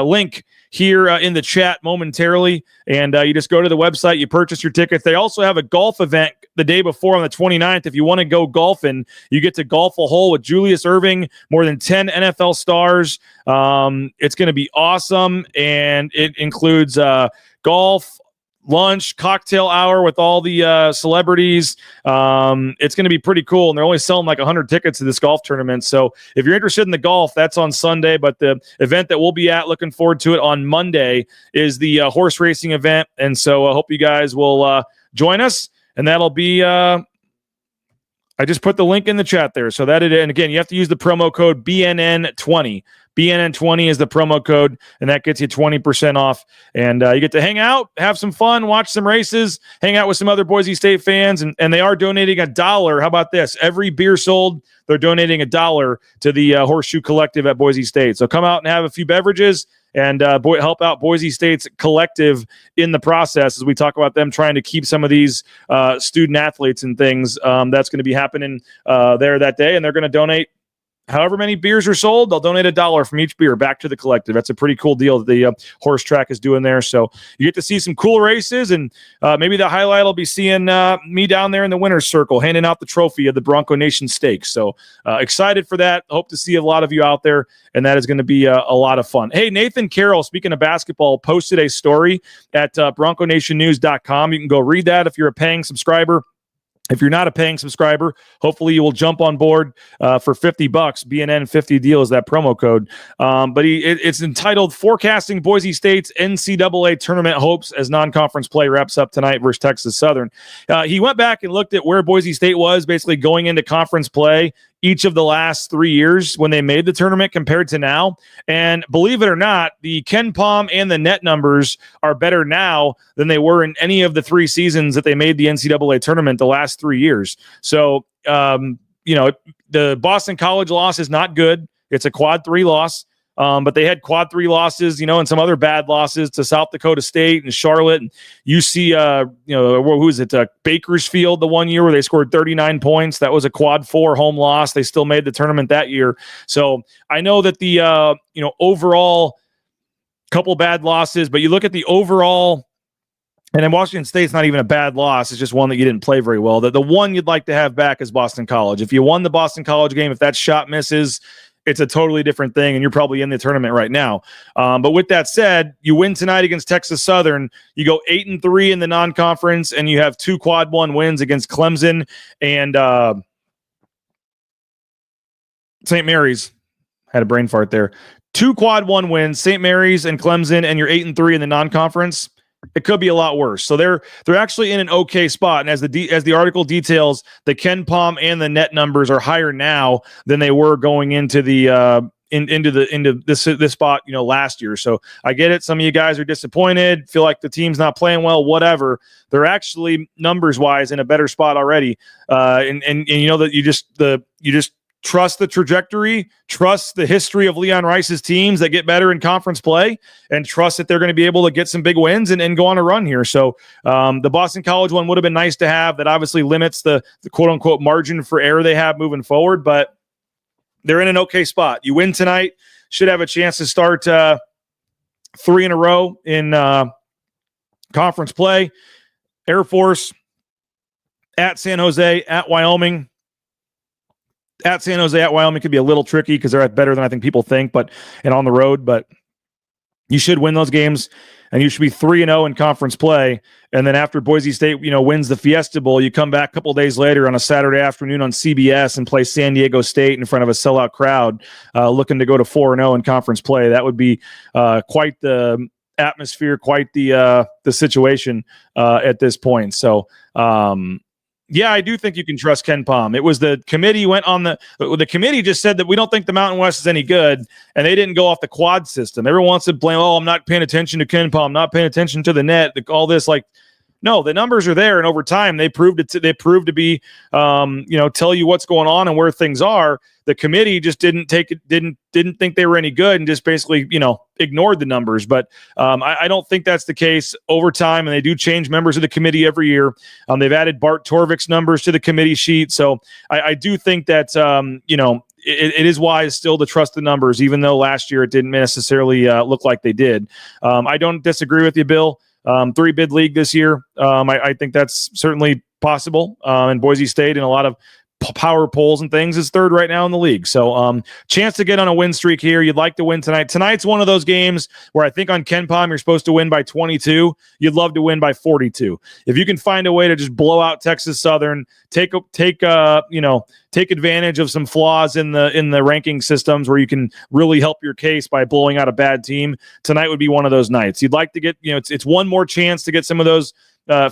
link here in the chat momentarily. And you just go to the website, you purchase your tickets. They also have a golf event the day before on the 29th. If you want to go golfing, you get to golf a hole with Julius Erving, more than 10 NFL stars. It's going to be awesome. And it includes golf, lunch, cocktail hour with all the celebrities. It's going to be pretty cool. And they're only selling like 100 tickets to this golf tournament. So if you're interested in the golf, that's on Sunday. But the event that we'll be at, looking forward to it on Monday, is the horse racing event. And so I hope you guys will join us. And that'll be, I just put the link in the chat there. So that it, and again, you have to use the promo code BNN20. BNN20 is the promo code, and that gets you 20% off. And you get to hang out, have some fun, watch some races, hang out with some other Boise State fans, and they are donating $1. How about this? Every beer sold, they're donating $1 to the Horseshoe Collective at Boise State. So come out and have a few beverages and help out Boise State's collective in the process as we talk about them trying to keep some of these student athletes and things. That's going to be happening there that day, and they're going to donate however many beers are sold. They'll donate $1 from each beer back to the collective. That's a pretty cool deal that the horse track is doing there. So you get to see some cool races, and maybe the highlight will be seeing me down there in the winner's circle, handing out the trophy of the Bronco Nation Stakes. So excited for that. Hope to see a lot of you out there, and that is going to be a lot of fun. Hey, Nathan Carroll, speaking of basketball, posted a story at BroncoNationNews.com. You can go read that if you're a paying subscriber. If you're not a paying subscriber, hopefully you will jump on board for $50. BNN 50 deal is that promo code. But it's entitled "Forecasting Boise State's NCAA Tournament Hopes as Non-Conference Play Wraps Up Tonight versus Texas Southern." He went back and looked at where Boise State was basically going into conference play each of the last 3 years when they made the tournament compared to now. And believe it or not, the Ken Pom and the net numbers are better now than they were in any of the 3 seasons that they made the NCAA tournament the last 3 years. So, the Boston College loss is not good. It's a quad 3 loss. But they had quad 3 losses, and some other bad losses to South Dakota State and Charlotte and UC, who is it? Bakersfield, the one year where they scored 39 points. That was a quad 4 home loss. They still made the tournament that year. So I know that the, overall couple bad losses, but you look at the overall, and then Washington State's not even a bad loss. It's just one that you didn't play very well. The one you'd like to have back is Boston College. If you won the Boston College game, if that shot misses, it's a totally different thing, and you're probably in the tournament right now. But with that said, you win tonight against Texas Southern. You go 8-3 in the non-conference, and you have 2 quad 1 wins against Clemson and St. Mary's. Had a brain fart there. 2 quad 1 wins, St. Mary's and Clemson, and you're 8-3 in the non-conference. It could be a lot worse. So they're actually in an okay spot. And as the article details, the Ken Pom and the net numbers are higher now than they were going into the into this spot, last year. So I get it. Some of you guys are disappointed, feel like the team's not playing well, whatever. They're actually numbers wise in a better spot already. And that you just trust the trajectory, trust the history of Leon Rice's teams that get better in conference play, and trust that they're going to be able to get some big wins and go on a run here. So the Boston College one would have been nice to have. That obviously limits the quote unquote margin for error they have moving forward, but they're in an okay spot. You win tonight, should have a chance to start 3 in a row in conference play. Air Force, at San Jose, at Wyoming. At San Jose, at Wyoming could be a little tricky because they're better than I think people think, and on the road. But you should win those games, and you should be 3-0 in conference play. And then after Boise State, wins the Fiesta Bowl, you come back a couple days later on a Saturday afternoon on CBS and play San Diego State in front of a sellout crowd, looking to go to 4-0 in conference play. That would be quite the atmosphere, quite the situation at this point. So, yeah, I do think you can trust Ken Pom. It was the committee the committee just said that we don't think the Mountain West is any good, and they didn't go off the quad system. Everyone wants to blame, I'm not paying attention to Ken Pom, not paying attention to the net, all this. No, the numbers are there, and over time they proved to be, tell you what's going on and where things are. The committee just didn't think they were any good and just basically, ignored the numbers. But I don't think that's the case over time, and they do change members of the committee every year. They've added Bart Torvik's numbers to the committee sheet. So I do think that, it is wise still to trust the numbers, even though last year it didn't necessarily look like they did. I don't disagree with you, Bill. 3-bid league this year. I think that's certainly possible. And Boise State, in a lot of power polls and things, is third right now in the league. So chance to get on a win streak here. You'd like to win tonight. Tonight's one of those games where I think on Ken Pom you're supposed to win by 22. You'd love to win by 42. If you can find a way to just blow out Texas Southern, take advantage of some flaws in the ranking systems where you can really help your case by blowing out a bad team, tonight would be one of those nights. You'd like to get, it's one more chance to get some of those,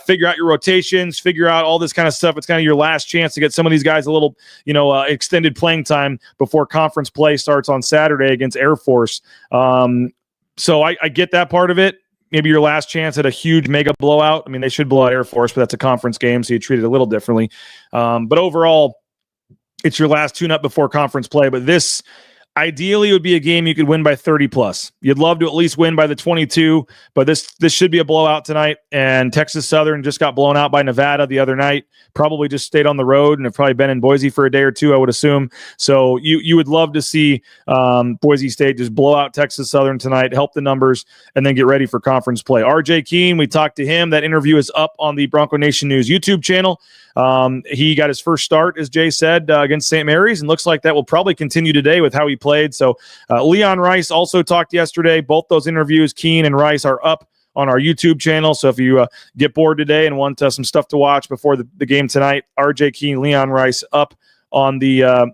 figure out your rotations, figure out all this kind of stuff. It's kind of your last chance to get some of these guys a little, extended playing time before conference play starts on Saturday against Air Force. So I get that part of it. Maybe your last chance at a huge mega blowout. I mean, they should blow out Air Force, but that's a conference game, so you treat it a little differently. But overall, it's your last tune-up before conference play. But this ideally would be a game you could win by 30 plus. You'd love to at least win by the 22, but this should be a blowout tonight. And Texas Southern just got blown out by Nevada the other night. Probably just stayed on the road and have probably been in Boise for a day or two, I would assume. So you would love to see Boise State just blow out Texas Southern tonight, help the numbers, and then get ready for conference play. RJ Keene, we talked to him. That interview is up on the Bronco Nation News YouTube channel. He got his first start, as Jay said, against St. Mary's, and looks like that will probably continue today with how he played. So Leon Rice also talked yesterday. Both those interviews, Keene and Rice, are up on our YouTube channel. So if you get bored today and want some stuff to watch before the game tonight, RJ Keene, Leon Rice, up on the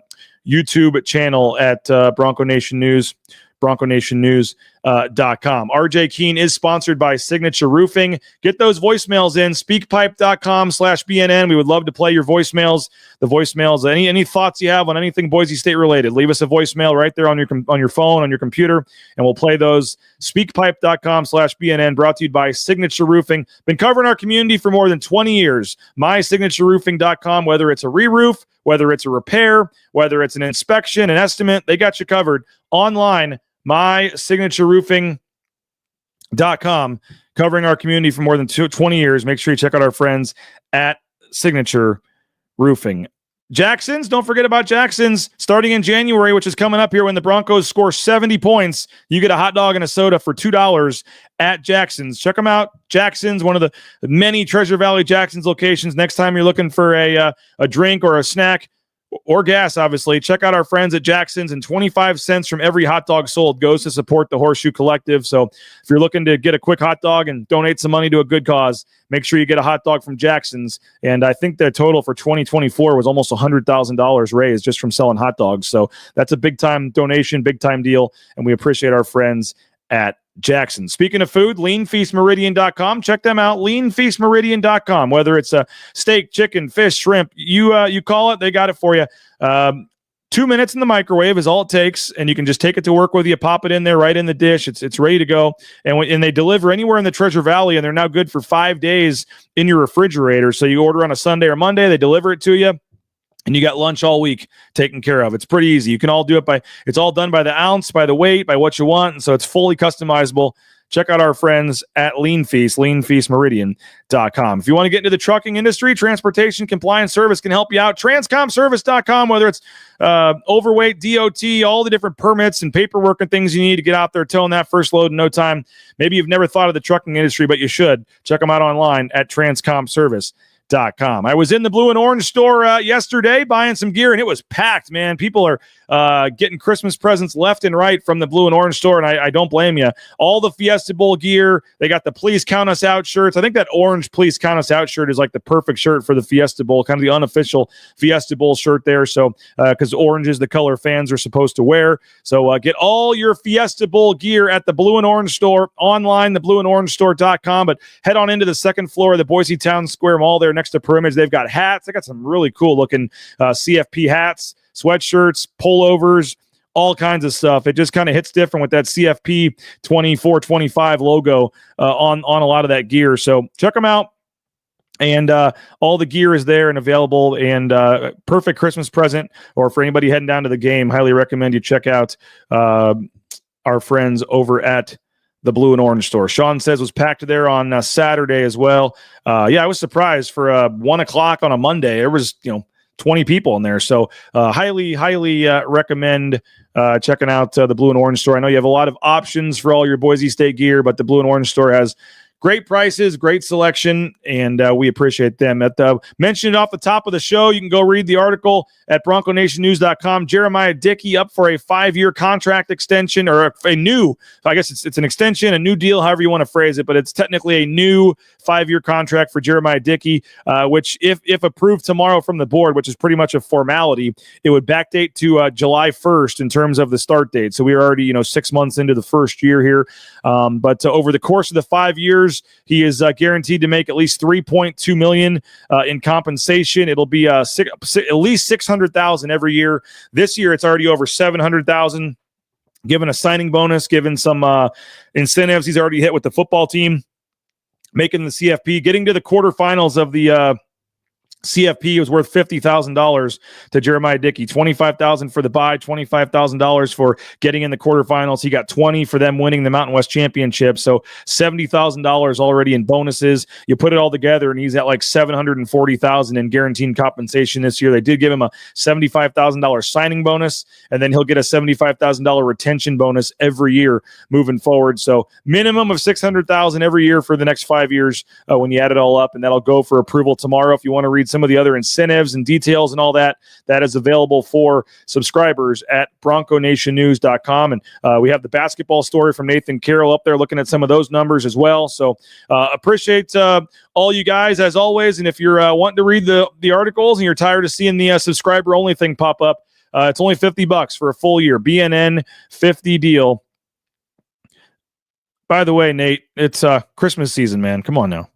YouTube channel at Bronco Nation News, BroncoNationNews.com. RJ Keene is sponsored by Signature Roofing. Get those voicemails in, speakpipe.com/BNN. We would love to play your voicemails. The voicemails, any thoughts you have on anything Boise State related, leave us a voicemail right there on your phone, on your computer, and we'll play those. Speakpipe.com/BNN, brought to you by Signature Roofing. Been covering our community for more than 20 years. MySignatureRoofing.com, whether it's a re-roof, whether it's a repair, whether it's an inspection, an estimate, they got you covered. Online, MySignatureRoofing.com, covering our community for more than 20 years. Make sure you check out our friends at Signature Roofing. Jackson's, don't forget about Jackson's, starting in January, which is coming up here when the Broncos score 70 points. You get a hot dog and a soda for $2 at Jackson's. Check them out. Jackson's, one of the many Treasure Valley Jackson's locations. Next time you're looking for a drink or a snack, or gas, obviously, check out our friends at Jackson's, and 25 cents from every hot dog sold goes to support the Horseshoe Collective. So if you're looking to get a quick hot dog and donate some money to a good cause, make sure you get a hot dog from Jackson's. And I think their total for 2024 was almost $100,000 raised just from selling hot dogs. So that's a big-time donation, big-time deal, and we appreciate our friends at Jackson. Speaking of food, leanfeastmeridian.com. Check them out, leanfeastmeridian.com. Whether it's a steak, chicken, fish, shrimp, you call it, they got it for you. 2 minutes in the microwave is all it takes, and you can just take it to work with you, pop it in there right in the dish. It's ready to go. And they deliver anywhere in the Treasure Valley, and they're now good for 5 days in your refrigerator. So you order on a Sunday or Monday, they deliver it to you, and you got lunch all week taken care of. It's pretty easy. You can all do it it's all done by the ounce, by the weight, by what you want, and so it's fully customizable. Check out our friends at Lean Feast, leanfeastmeridian.com. If you want to get into the trucking industry, transportation compliance service can help you out. Transcomservice.com, whether it's overweight, DOT, all the different permits and paperwork and things you need to get out there towing that first load in no time. Maybe you've never thought of the trucking industry, but you should. Check them out online at transcomservice.com. I was in the blue and orange store yesterday buying some gear, and it was packed, man. People are getting Christmas presents left and right from the blue and orange store, and I don't blame you. All the Fiesta Bowl gear. They got the Please Count Us Out shirts. I think that orange Please Count Us Out shirt is like the perfect shirt for the Fiesta Bowl, kind of the unofficial Fiesta Bowl shirt there. So, because orange is the color fans are supposed to wear. So get all your Fiesta Bowl gear at the blue and orange store, online, theblueandorangestore.com, but head on into the second floor of the Boise Town Square Mall there next to Perimeter. They've got hats. They got some really cool looking CFP hats, sweatshirts, pullovers, all kinds of stuff. It just kind of hits different with that CFP 2425 logo on a lot of that gear. So check them out. And all the gear is there and available, and perfect Christmas present, or for anybody heading down to the game, highly recommend you check out our friends over at the blue and orange store. Sean says was packed there on Saturday as well. I was surprised for 1 o'clock on a Monday. There was 20 people in there. So highly recommend checking out the blue and orange store. I know you have a lot of options for all your Boise State gear, but the blue and orange store has great prices, great selection, and we appreciate them. Mentioned it off the top of the show. You can go read the article at BroncoNationNews.com. Jeramiah Dickey up for a 5-year contract extension, or a new, I guess it's an extension, a new deal, however you want to phrase it, but it's technically a new 5-year contract for Jeramiah Dickey, which if approved tomorrow from the board, which is pretty much a formality, it would backdate to July 1st in terms of the start date. So we are already 6 months into the first year here. But over the course of the 5 years, he is guaranteed to make at least $3.2 million in compensation. It'll be at least $600,000 every year. This year, it's already over $700,000. Given a signing bonus, given some incentives he's already hit with the football team, making the CFP, getting to the quarterfinals of the CFP was worth $50,000 to Jeramiah Dickey. $25,000 for the bye, $25,000 for getting in the quarterfinals. He got $20,000 for them winning the Mountain West Championship. So $70,000 already in bonuses. You put it all together, and he's at like $740,000 in guaranteed compensation this year. They did give him a $75,000 signing bonus, and then he'll get a $75,000 retention bonus every year moving forward. So minimum of $600,000 every year for the next 5 years when you add it all up, and that'll go for approval tomorrow. If you want to read some of the other incentives and details and all that is available for subscribers at BroncoNationNews.com. And we have the basketball story from Nathan Carroll up there looking at some of those numbers as well. So appreciate all you guys as always. And if you're wanting to read the articles and you're tired of seeing the subscriber only thing pop up, it's only $50 for a full year. BNN 50 deal. By the way, Nate, it's Christmas season, man. Come on now.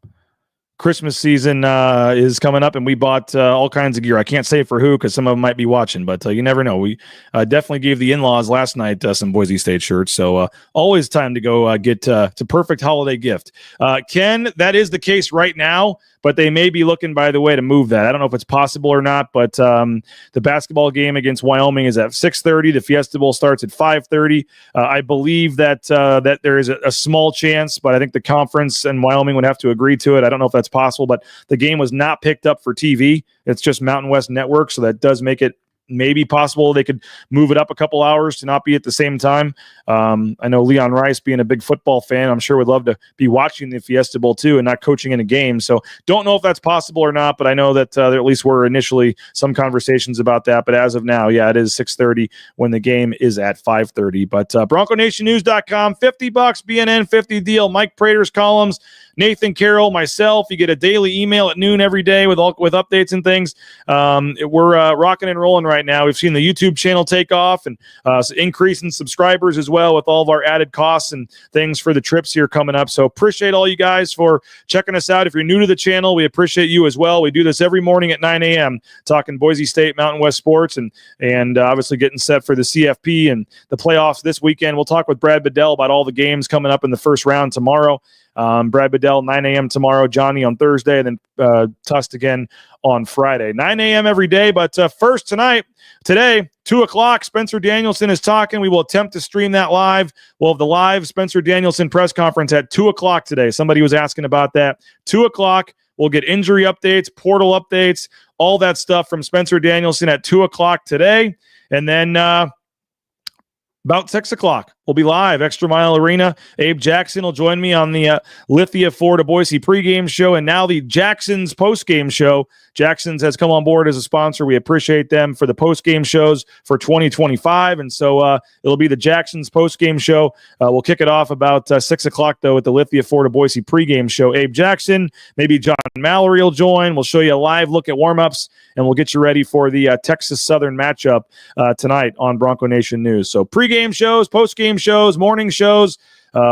Christmas season is coming up, and we bought all kinds of gear. I can't say for who because some of them might be watching, but you never know. We definitely gave the in-laws last night some Boise State shirts, so always time to go get it's a perfect holiday gift. Ken, that is the case right now, but they may be looking, by the way, to move that. I don't know if it's possible or not, but the basketball game against Wyoming is at 6:30. The Fiesta Bowl starts at 5:30. I believe that there is a small chance, but I think the conference and Wyoming would have to agree to it. I don't know if that's possible, but the game was not picked up for TV. It's just Mountain West Network, so that does make it maybe possible they could move it up a couple hours to not be at the same time. I know Leon Rice, being a big football fan, I'm sure would love to be watching the Fiesta Bowl too and not coaching in a game. So don't know if that's possible or not, but I know that there at least were initially some conversations about that. But as of now, yeah, it is 6:30 when the game is at 5:30. But BroncoNationNews.com, $50, BNN 50 deal, Mike Prater's columns, Nathan Carroll, myself. You get a daily email at noon every day with updates and things. We're rocking and rolling right now. We've seen the YouTube channel take off and increase in subscribers as well with all of our added costs and things for the trips here coming up. So appreciate all you guys for checking us out. If you're new to the channel, we appreciate you as well. We do this every morning at 9 a.m. talking Boise State Mountain West sports and obviously getting set for the CFP and the playoffs this weekend. We'll talk with Brad Bedell about all the games coming up in the first round tomorrow. Brad Bedell, 9 a.m. tomorrow, Johnny on Thursday, and then Tust again on Friday. 9 a.m. every day, but first today, 2 o'clock, Spencer Danielson is talking. We will attempt to stream that live. We'll have the live Spencer Danielson press conference at 2 o'clock today. Somebody was asking about that. 2 o'clock, we'll get injury updates, portal updates, all that stuff from Spencer Danielson at 2 o'clock today. And then about 6 o'clock, we'll be live, Extra Mile Arena. Abe Jackson will join me on the Lithia Florida Boise pregame show, and now the Jackson's postgame show. Jackson's has come on board as a sponsor. We appreciate them for the postgame shows for 2025, and so it'll be the Jackson's postgame show. We'll kick it off about 6 o'clock, though, with the Lithia Florida Boise pregame show. Abe Jackson, maybe John Mallory will join. We'll show you a live look at warmups, and we'll get you ready for the Texas Southern matchup tonight on Bronco Nation News. So pregame shows, postgame shows, morning shows,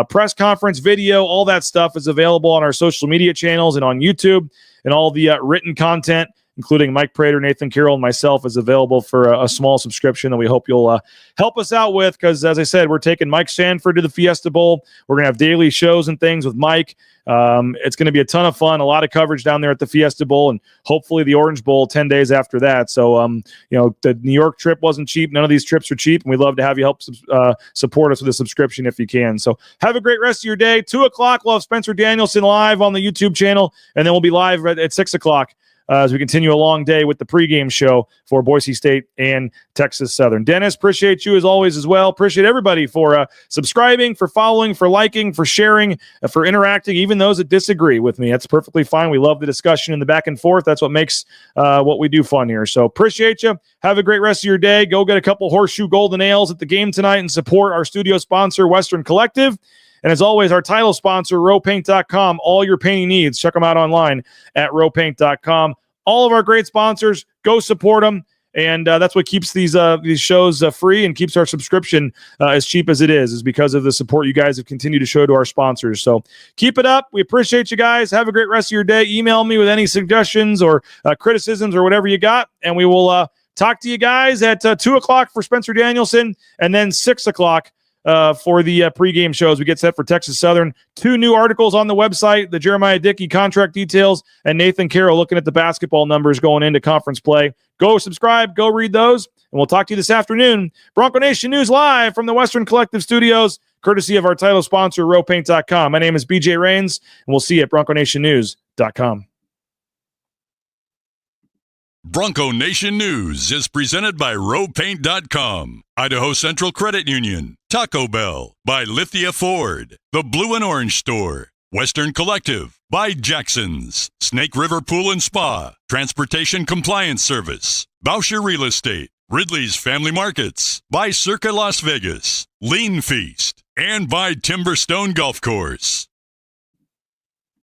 press conference video, all that stuff is available on our social media channels and on YouTube, and all the written content, including Mike Prater, Nathan Carroll, and myself, is available for a small subscription that we hope you'll help us out with, because, as I said, we're taking Mike Sanford to the Fiesta Bowl. We're going to have daily shows and things with Mike. It's going to be a ton of fun, a lot of coverage down there at the Fiesta Bowl, and hopefully the Orange Bowl 10 days after that. So, the New York trip wasn't cheap. None of these trips are cheap, and we'd love to have you help support us with a subscription if you can. So have a great rest of your day. 2 o'clock, we'll have Spencer Danielson live on the YouTube channel, and then we'll be live at 6 o'clock as we continue a long day with the pregame show for Boise State and Texas Southern. Dennis, appreciate you as always as well. Appreciate everybody for subscribing, for following, for liking, for sharing, for interacting, even those that disagree with me. That's perfectly fine. We love the discussion and the back and forth. That's what makes what we do fun here. So appreciate you. Have a great rest of your day. Go get a couple Horseshoe Golden Ales at the game tonight and support our studio sponsor, Western Collective. And as always, our title sponsor, rowpaint.com, all your painting needs. Check them out online at rowpaint.com. All of our great sponsors, go support them. And that's what keeps these shows free and keeps our subscription as cheap as it is because of the support you guys have continued to show to our sponsors. So keep it up. We appreciate you guys. Have a great rest of your day. Email me with any suggestions or criticisms or whatever you got. And we will talk to you guys at 2 o'clock for Spencer Danielson and then 6 o'clock for the pregame shows. We get set for Texas Southern. 2 new articles on the website, the Jeramiah Dickey contract details, and Nathan Carroll looking at the basketball numbers going into conference play. Go subscribe, go read those, and we'll talk to you this afternoon. Bronco Nation News live from the Western Collective Studios, courtesy of our title sponsor, rowpaint.com. My name is BJ Rains, and we'll see you at bronconationnews.com. Bronco Nation News is presented by rowpaint.com, Idaho Central Credit Union, Taco Bell, by Lithia Ford, The Blue and Orange Store, Western Collective, by Jackson's, Snake River Pool and Spa, Transportation Compliance Service, Bauscher Real Estate, Ridley's Family Markets, by Circa Las Vegas, Lean Feast, and by Timberstone Golf Course.